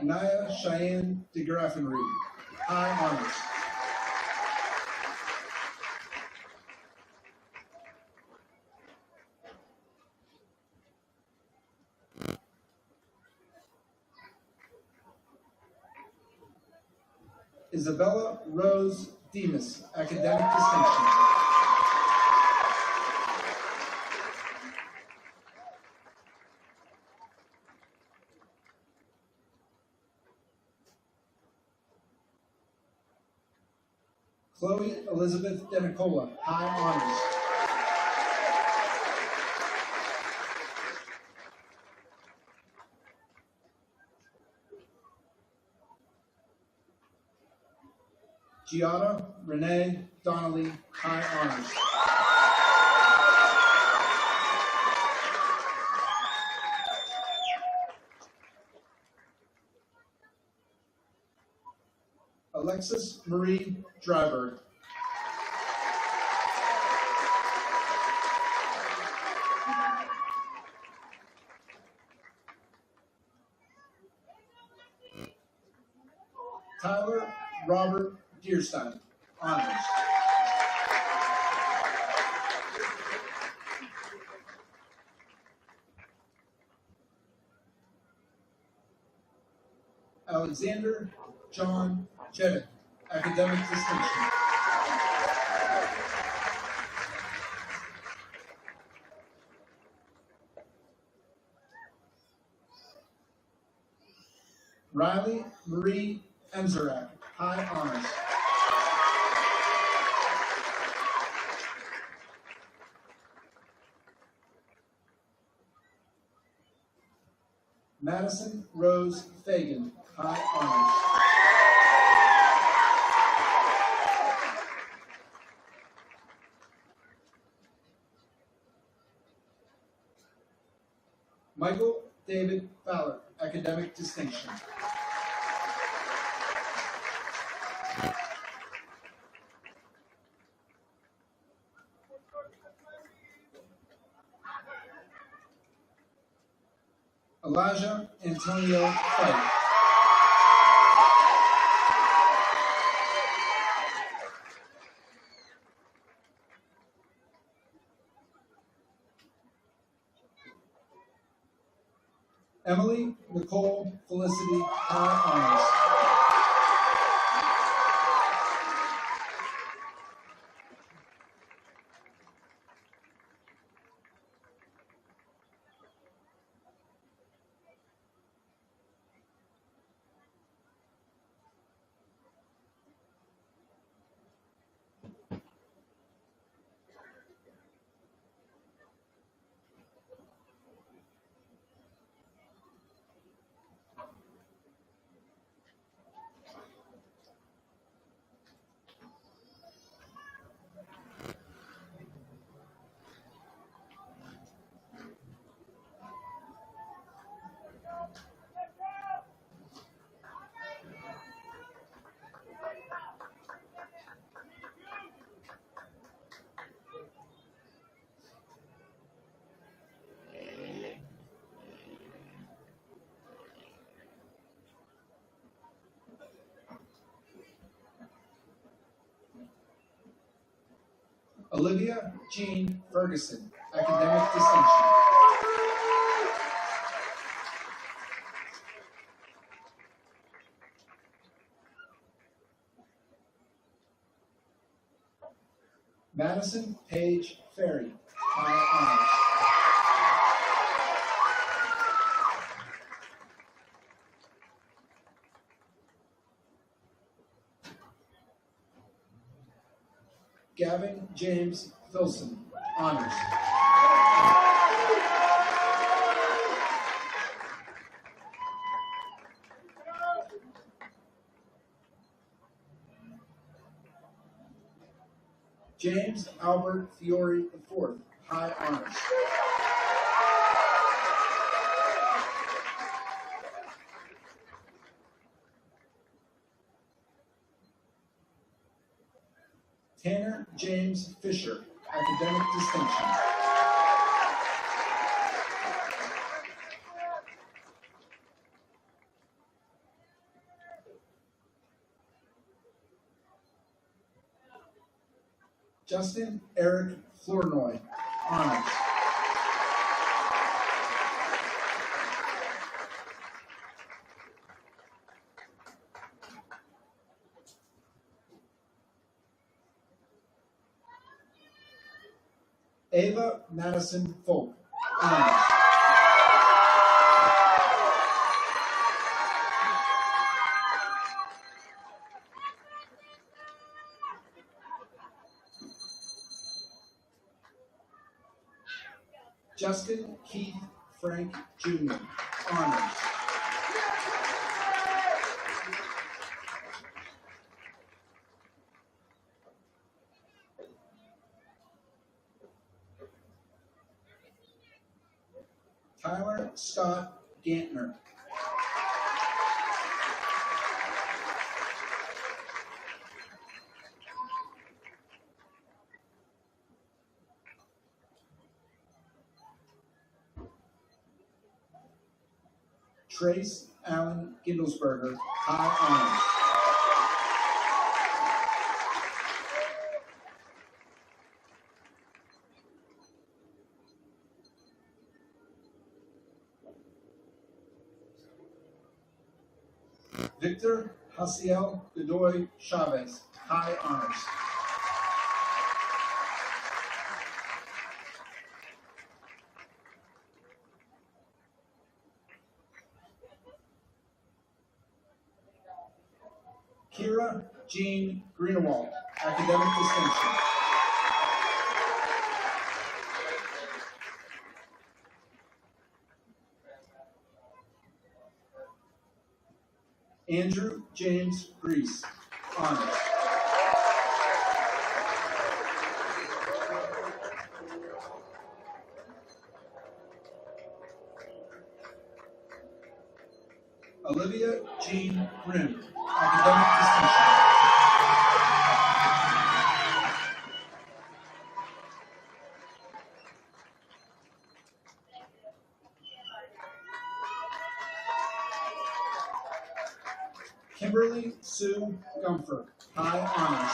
Anaya Cheyenne DeGraffenreid, high honors. Isabella Rose Demas, academic distinction. Chloe Elizabeth Denicola, high honors. Giada Renee Donnelly, high honors. Alexis Marie Dryberg. Tyler Robert Deerstein, honors. Alexander John Jeddick, academic distinction. Riley Marie Emzerak, high honors. Madison Rose Fagan, high honors. Michael David Fowler, academic distinction. Elijah Antonio Fight. Emily Nicole Felicity, high honors. Olivia Jean Ferguson, academic distinction. Madison Page Ferry, high honors. Gavin James Filson, honors. James Albert Fiore IV, high honors. Tanner James Fisher, academic distinction. Justin Eric Flournoy, honors. Ava Madison Folk, honors. Justin Keith Frank Jr., honors. Tyler Scott Gantner. Trace Allen Gindelsberger, high honors. Victor Hasiel Godoy Chavez, high honors. Kira Jean Greenewald, academic distinction. Andrew James Grease, honors. Olivia Jean Grimm, academic distinction. Kimberly Sue Gumfer, high honors.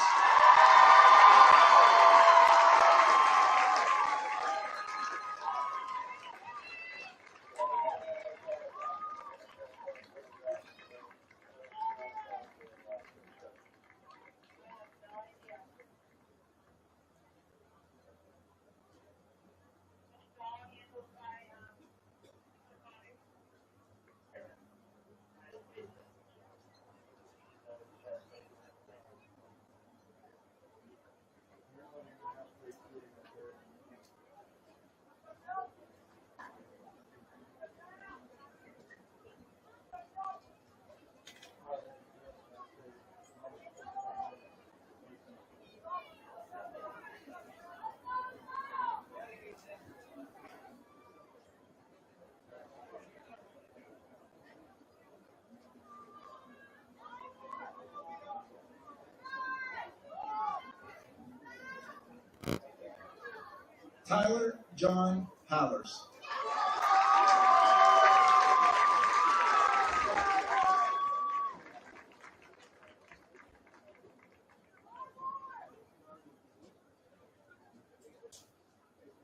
Tyler John Hallers.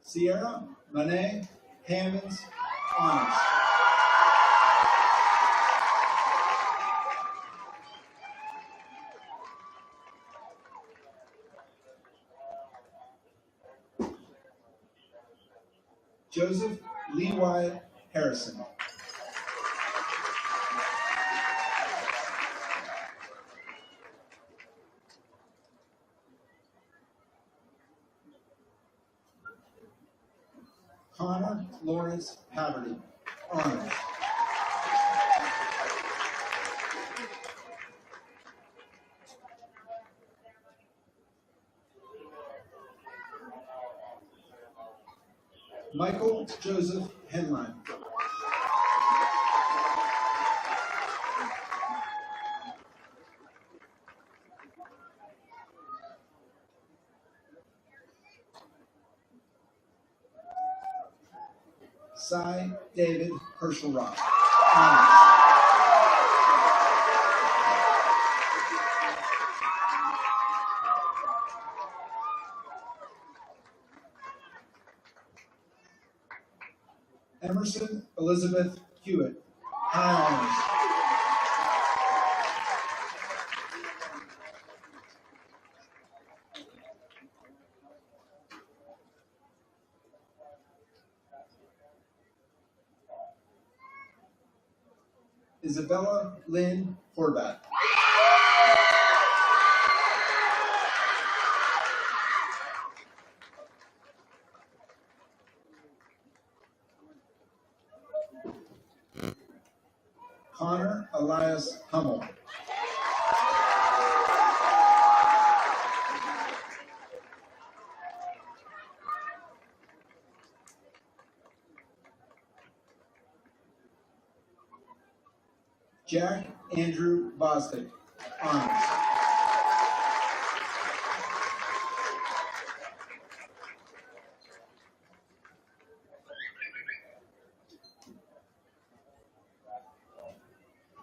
Sierra Monet Hammonds, honors. Joseph Lee Wyatt Harrison. Connor Lawrence Haverty, honors. Michael Joseph Henline. Cy David Herschelroth, honors. Emerson Elizabeth Hewitt, high honors. Isabella Lynn Horvat. Connor Elias Hummel. Jack Andrew Bostic, honors.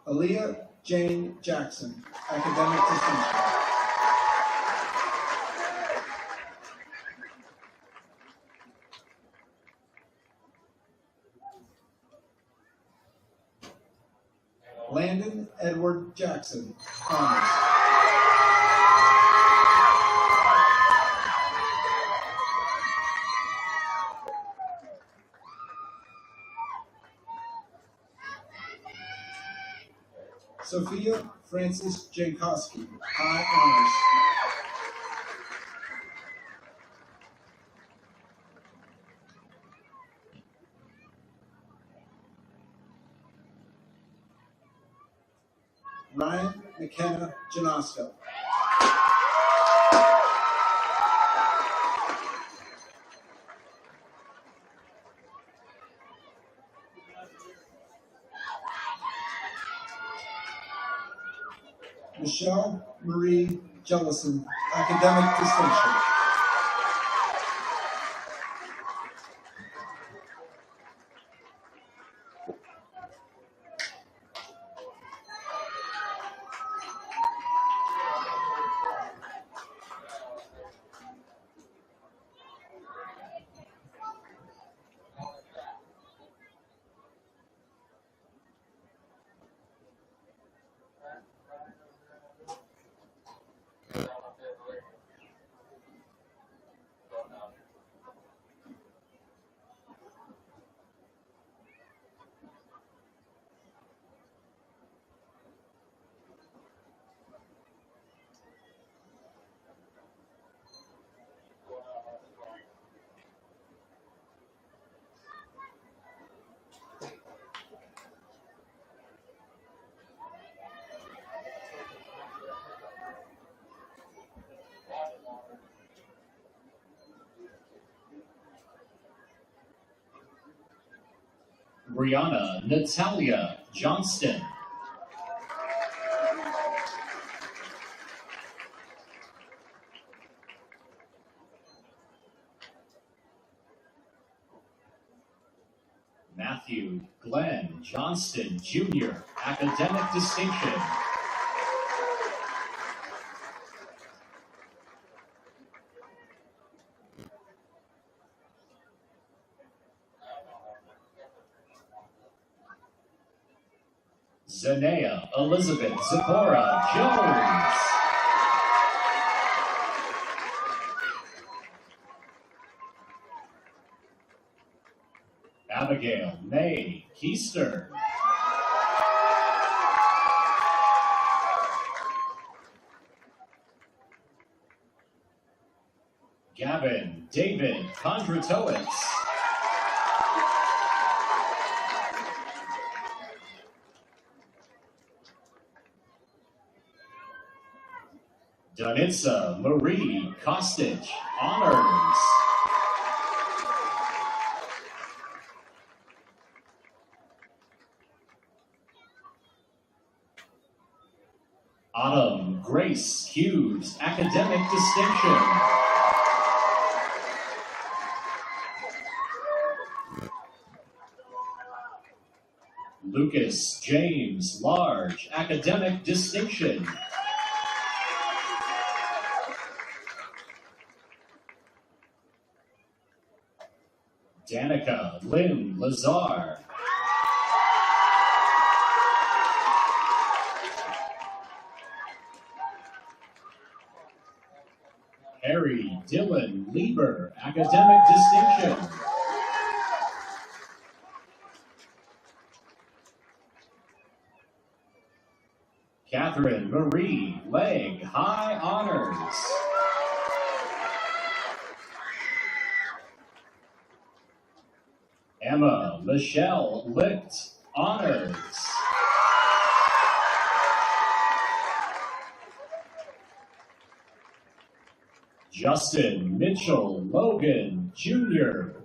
Aaliyah Jane Jackson, academic distinction. Landon Edward Jackson, honors. Sophia Francis Jankowski, high honors. Ryan McKenna Janosko. Michelle Marie Jellison, academic distinction. Brianna Natalia Johnston. Matthew Glenn Johnston, Jr., academic distinction. Zanea Elizabeth Zipporah Jones. Abigail May Keister. Gavin David Kondratowicz. Danitza Marie Kostic, honors. Autumn Grace Hughes, academic distinction. Lucas James Large, academic distinction. Danica Lynn Lazar. Harry Dylan Lieber, academic distinction. Catherine Marie Legg, high honors. Emma Michelle Licht, honors. Justin Mitchell Logan, Jr.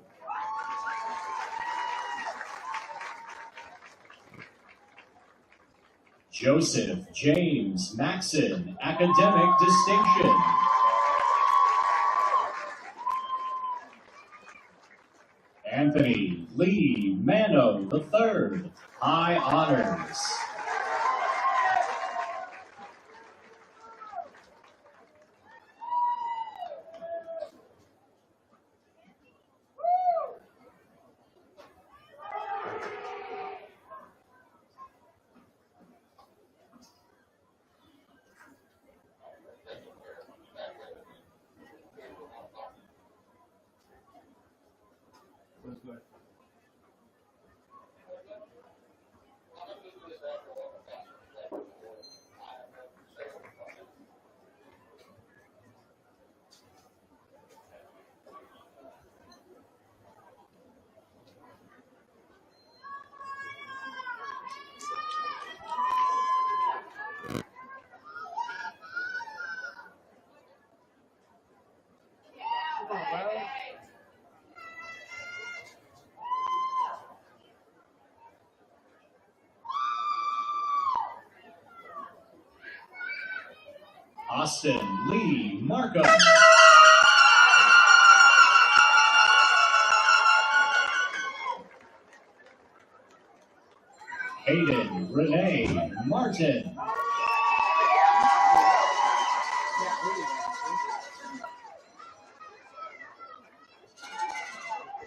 Joseph James Maxon, academic distinction. Anthony Lee Mano III, high honors. Austin Lee Markham. Hayden Renee Martin.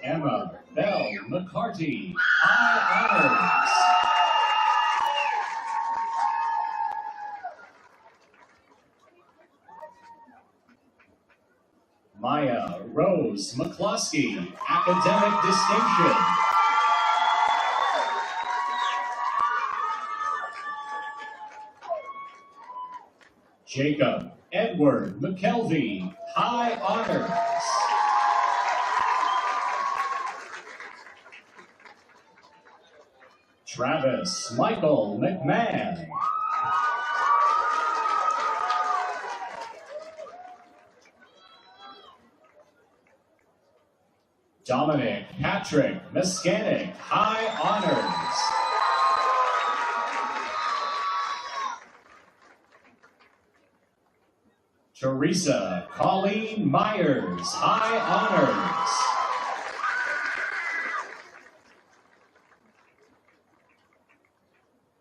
Emma Bell McCarty, high honors. Maya Rose McCloskey, academic distinction. Jacob Edward McKelvey, high honors. Travis Michael McMahon. Dominic Patrick Miskanik, high honors. Teresa Colleen Myers, high honors.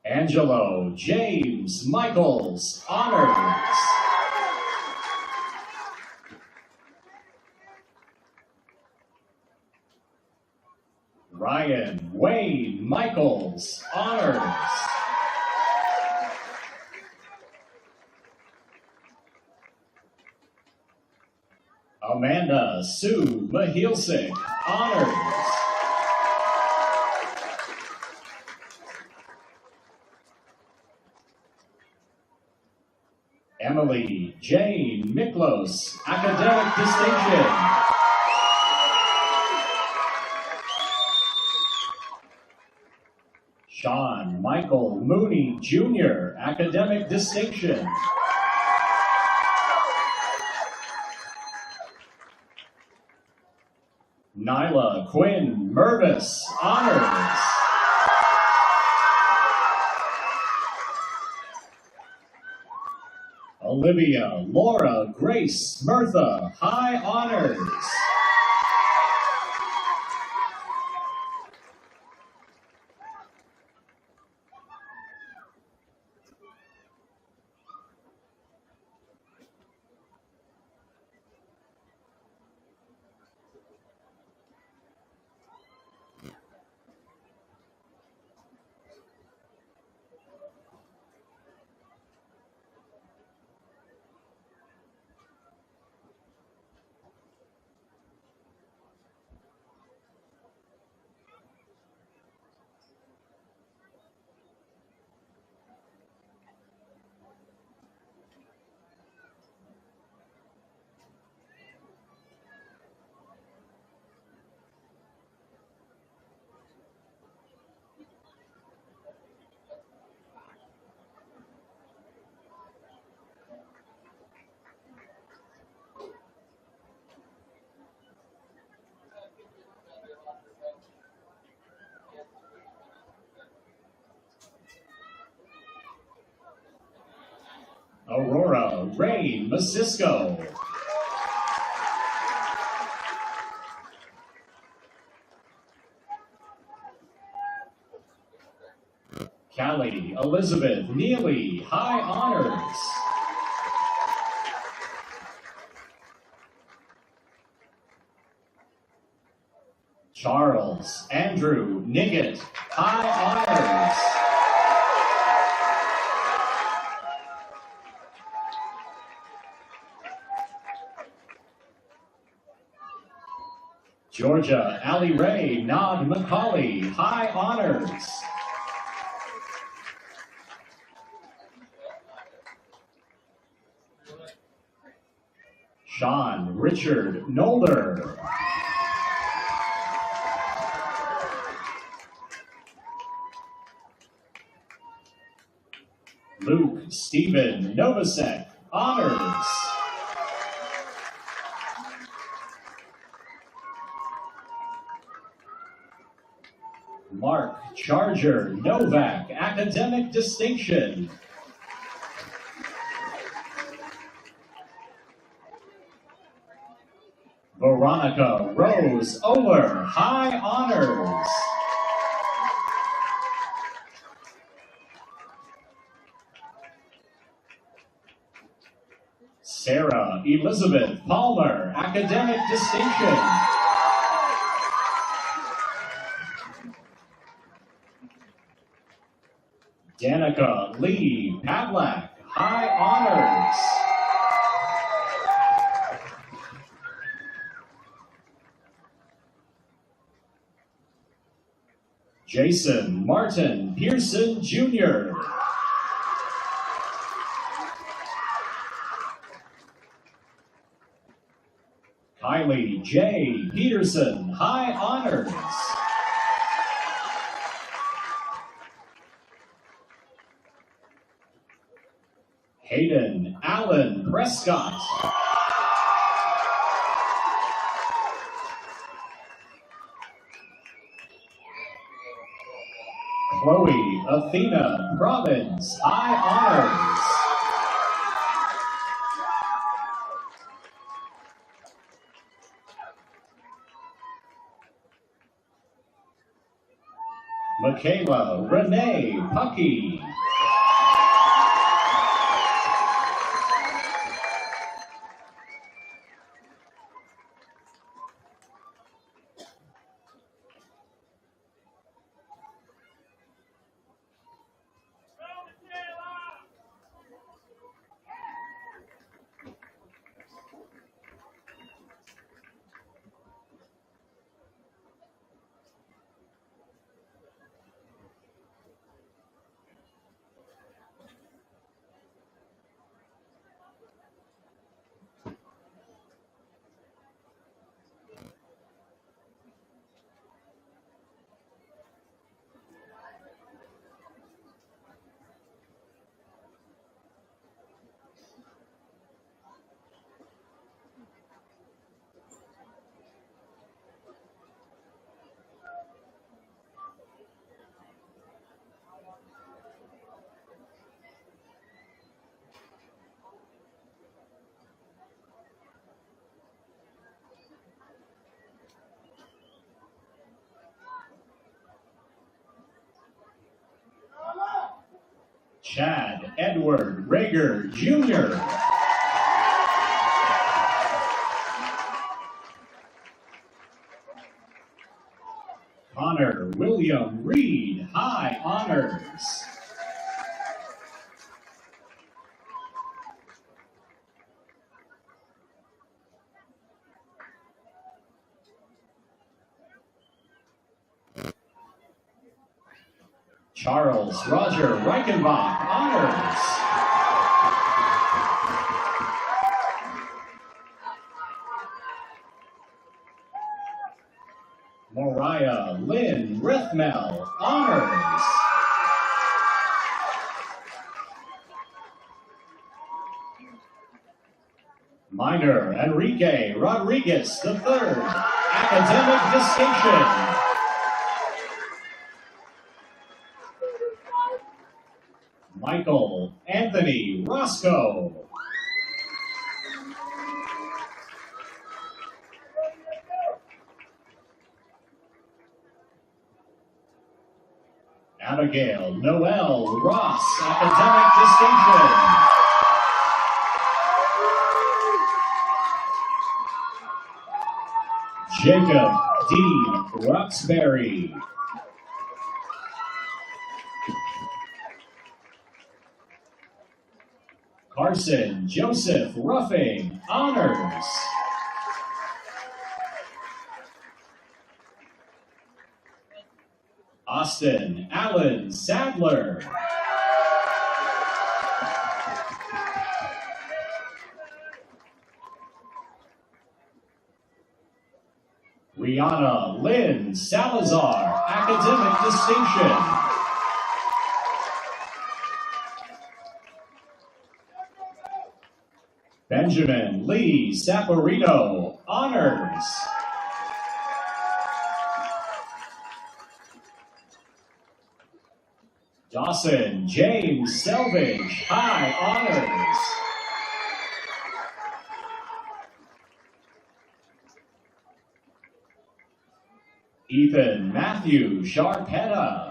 Angelo James Michaels, honors. Ryan Wayne Michaels, honors. Amanda Sue Mahilsik, honors. Emily Jane Miklos, academic distinction. Sean Michael Mooney, Jr., academic distinction. Nyla Quinn Mervis, honors. Olivia Laura Grace Murtha, high honors. Aurora Rain Masisco. Callie Elizabeth Neely, high honors. Charles Andrew Niggett, high honors. Georgia Allie Ray Nod McCauley, high honors. Sean Richard Nolder. Luke Stephen Novosek, honors. Mark Charger Novak, academic distinction. Veronica Rose Oler, high honors. Sarah Elizabeth Palmer, academic distinction. Danica Lee Pavlak, high honors. Jason Martin Pearson, Jr. Kylie J. Peterson, high honors. Hayden Allen Prescott. Chloe Athena Probbins, high honors. Michaela Renee Puckey. Chad Edward Rager, Jr. Connor William Reed, High Honors. Charles Roger Reichenbach, Honors. Mariah Lynn Rethmel, Honors. Minor Enrique Rodriguez III, Academic Distinction. Michael Anthony Roscoe. Abigail Noel Ross, Academic Distinction. Jacob Dean Roxbury. Carson Joseph Ruffing, Honors. Austin Allen Sadler. Rihanna Lynn Salazar, Academic Distinction. Benjamin Lee Saporito, Honors. Dawson James Selvage, High Honors. Ethan Matthew Sharpetta.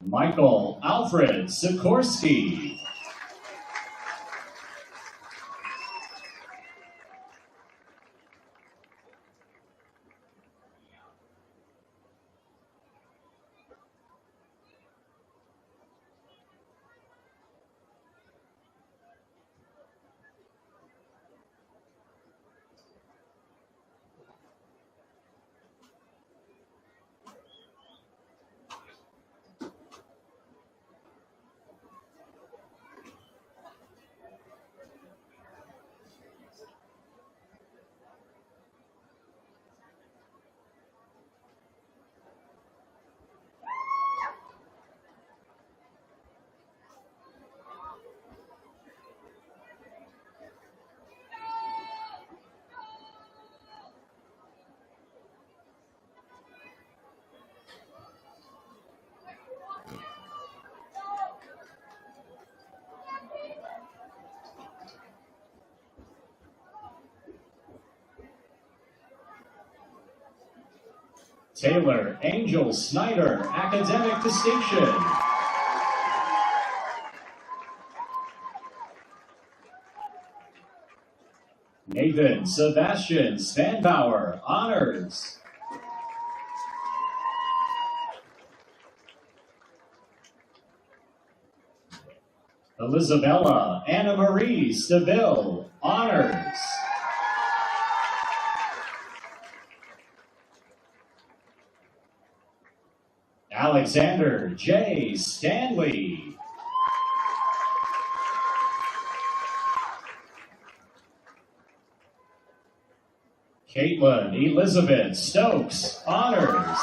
Michael Alfred Sikorsky. Taylor Angel Snyder, Academic Distinction. Nathan Sebastian Spanbauer, Honors. Elizabella Anna Marie Stabile, Honors. Alexander J. Stanley. Caitlin Elizabeth Stokes, Honors.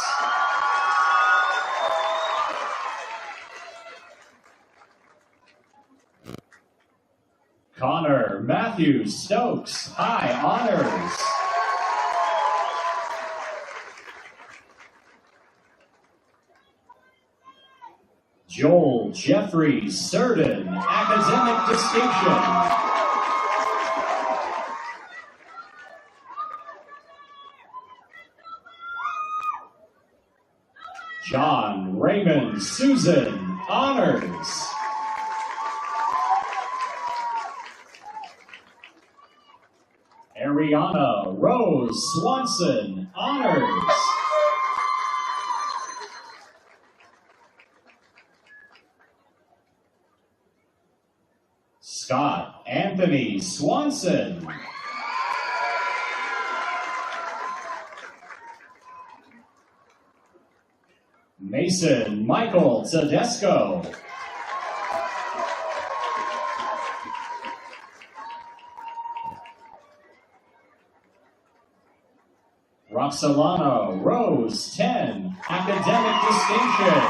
Connor Matthew Stokes, High Honors. Joel Jeffrey Surden, Academic Distinction. Raymond Susan, honors. Ariana Rose Swanson, honors. Scott Anthony Swanson. Mason Michael Tedesco. Roxalana Rose 10, academic distinction.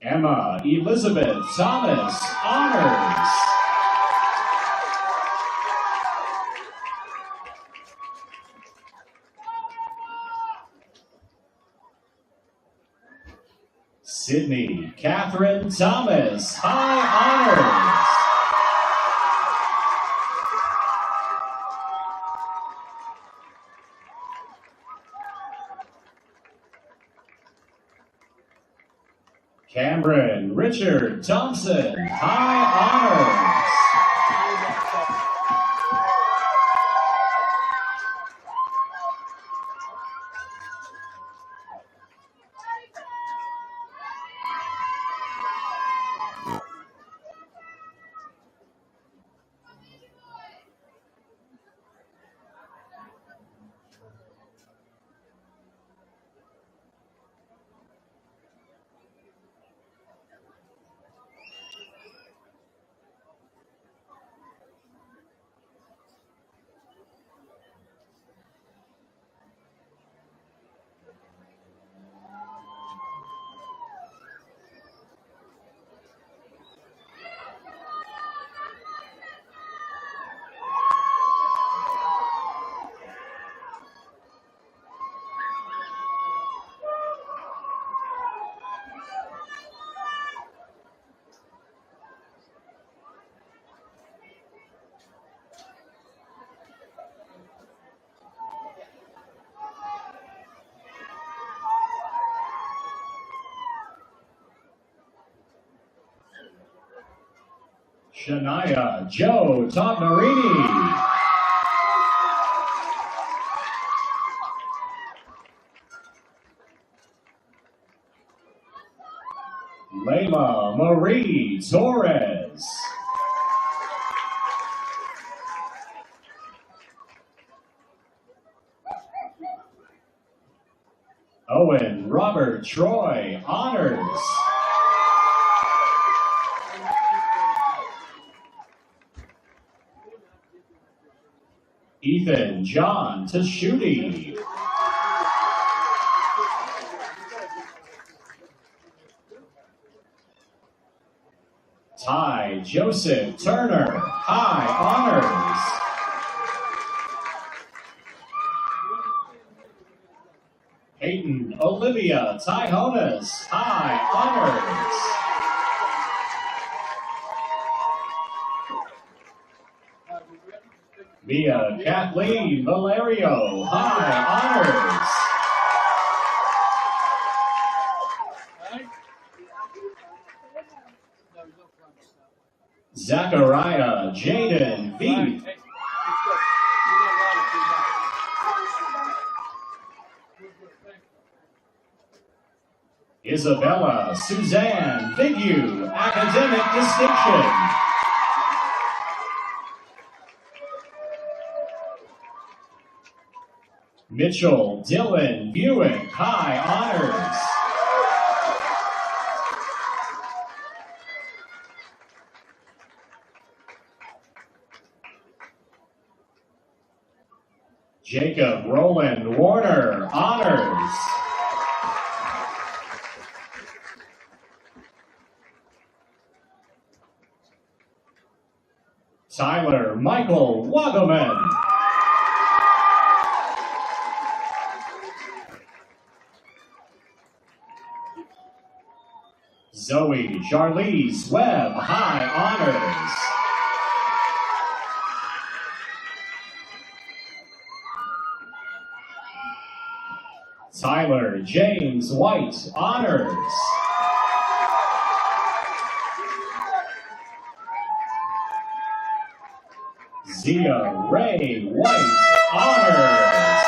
Emma Elizabeth Thomas, honors. Sydney Catherine Thomas, high honors. Cameron Richard Thompson, high honors. Shania Joe Topmarini. Layla Marie Torres. Owen Robert Troy, honors. Ethan John Tashuti. Ty Joseph Turner, high honors. Peyton Olivia Tyhonas, high honors. Mia Kathleen Valerio, high honors. Zachariah Jaden Veith. Isabella Suzanne Figure, academic distinction. Mitchell Dylan Buick, high honors. Jacob Roland Warner, honors. Tyler Michael Wagaman. Zoe Charlize Webb, high honors. Tyler James White, honors. Zia Ray White, honors.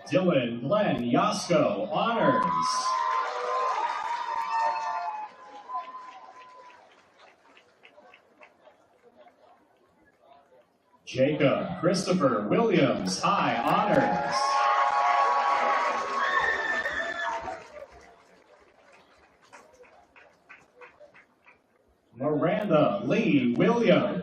Dylan Glenn Yasko, honors. Jacob Christopher Williams, high honors. Miranda Lee Williams.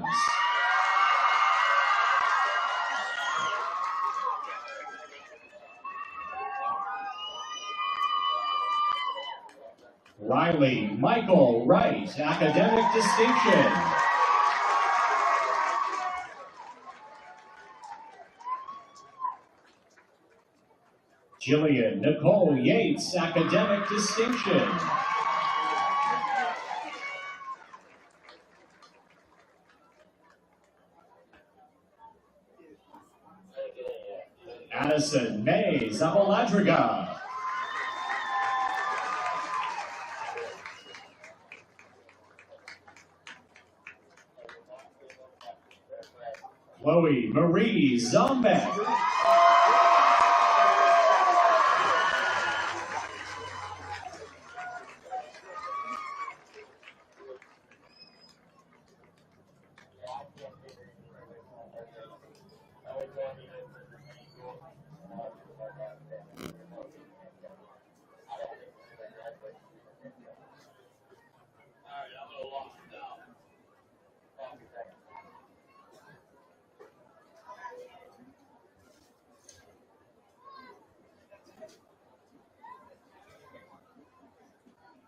Riley Michael Wright, academic distinction. Jillian Nicole Yates, academic distinction. Addison May Zabaladriga. Chloe Marie Zombek.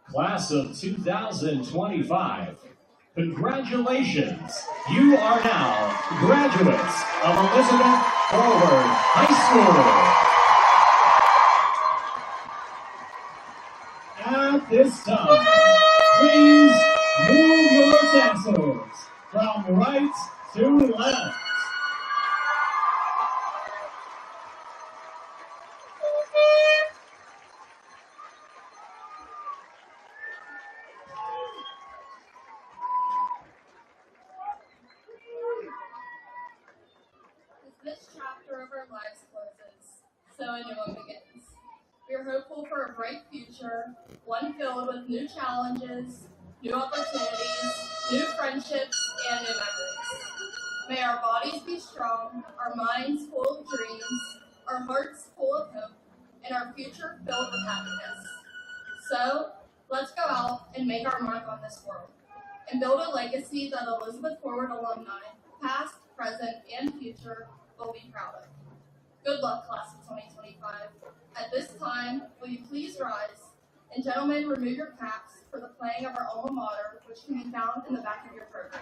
Class of 2025, congratulations! You are now graduates of Elizabeth Forward High School. At this time, please move your tassels from right to left. This chapter of our lives closes, so a new one begins. We are hopeful for a bright future, one filled with new challenges, new opportunities, new friendships, and new memories. May our bodies be strong, our minds full of dreams, our hearts full of hope, and our future filled with happiness. So, let's go out and make our mark on this world, and build a legacy that Elizabeth Forward alumni, past, present, and future, will be proud of. Good luck, class of 2025. At this time, will you please rise, and gentlemen, remove your caps for the playing of our alma mater, which can be found in the back of your program.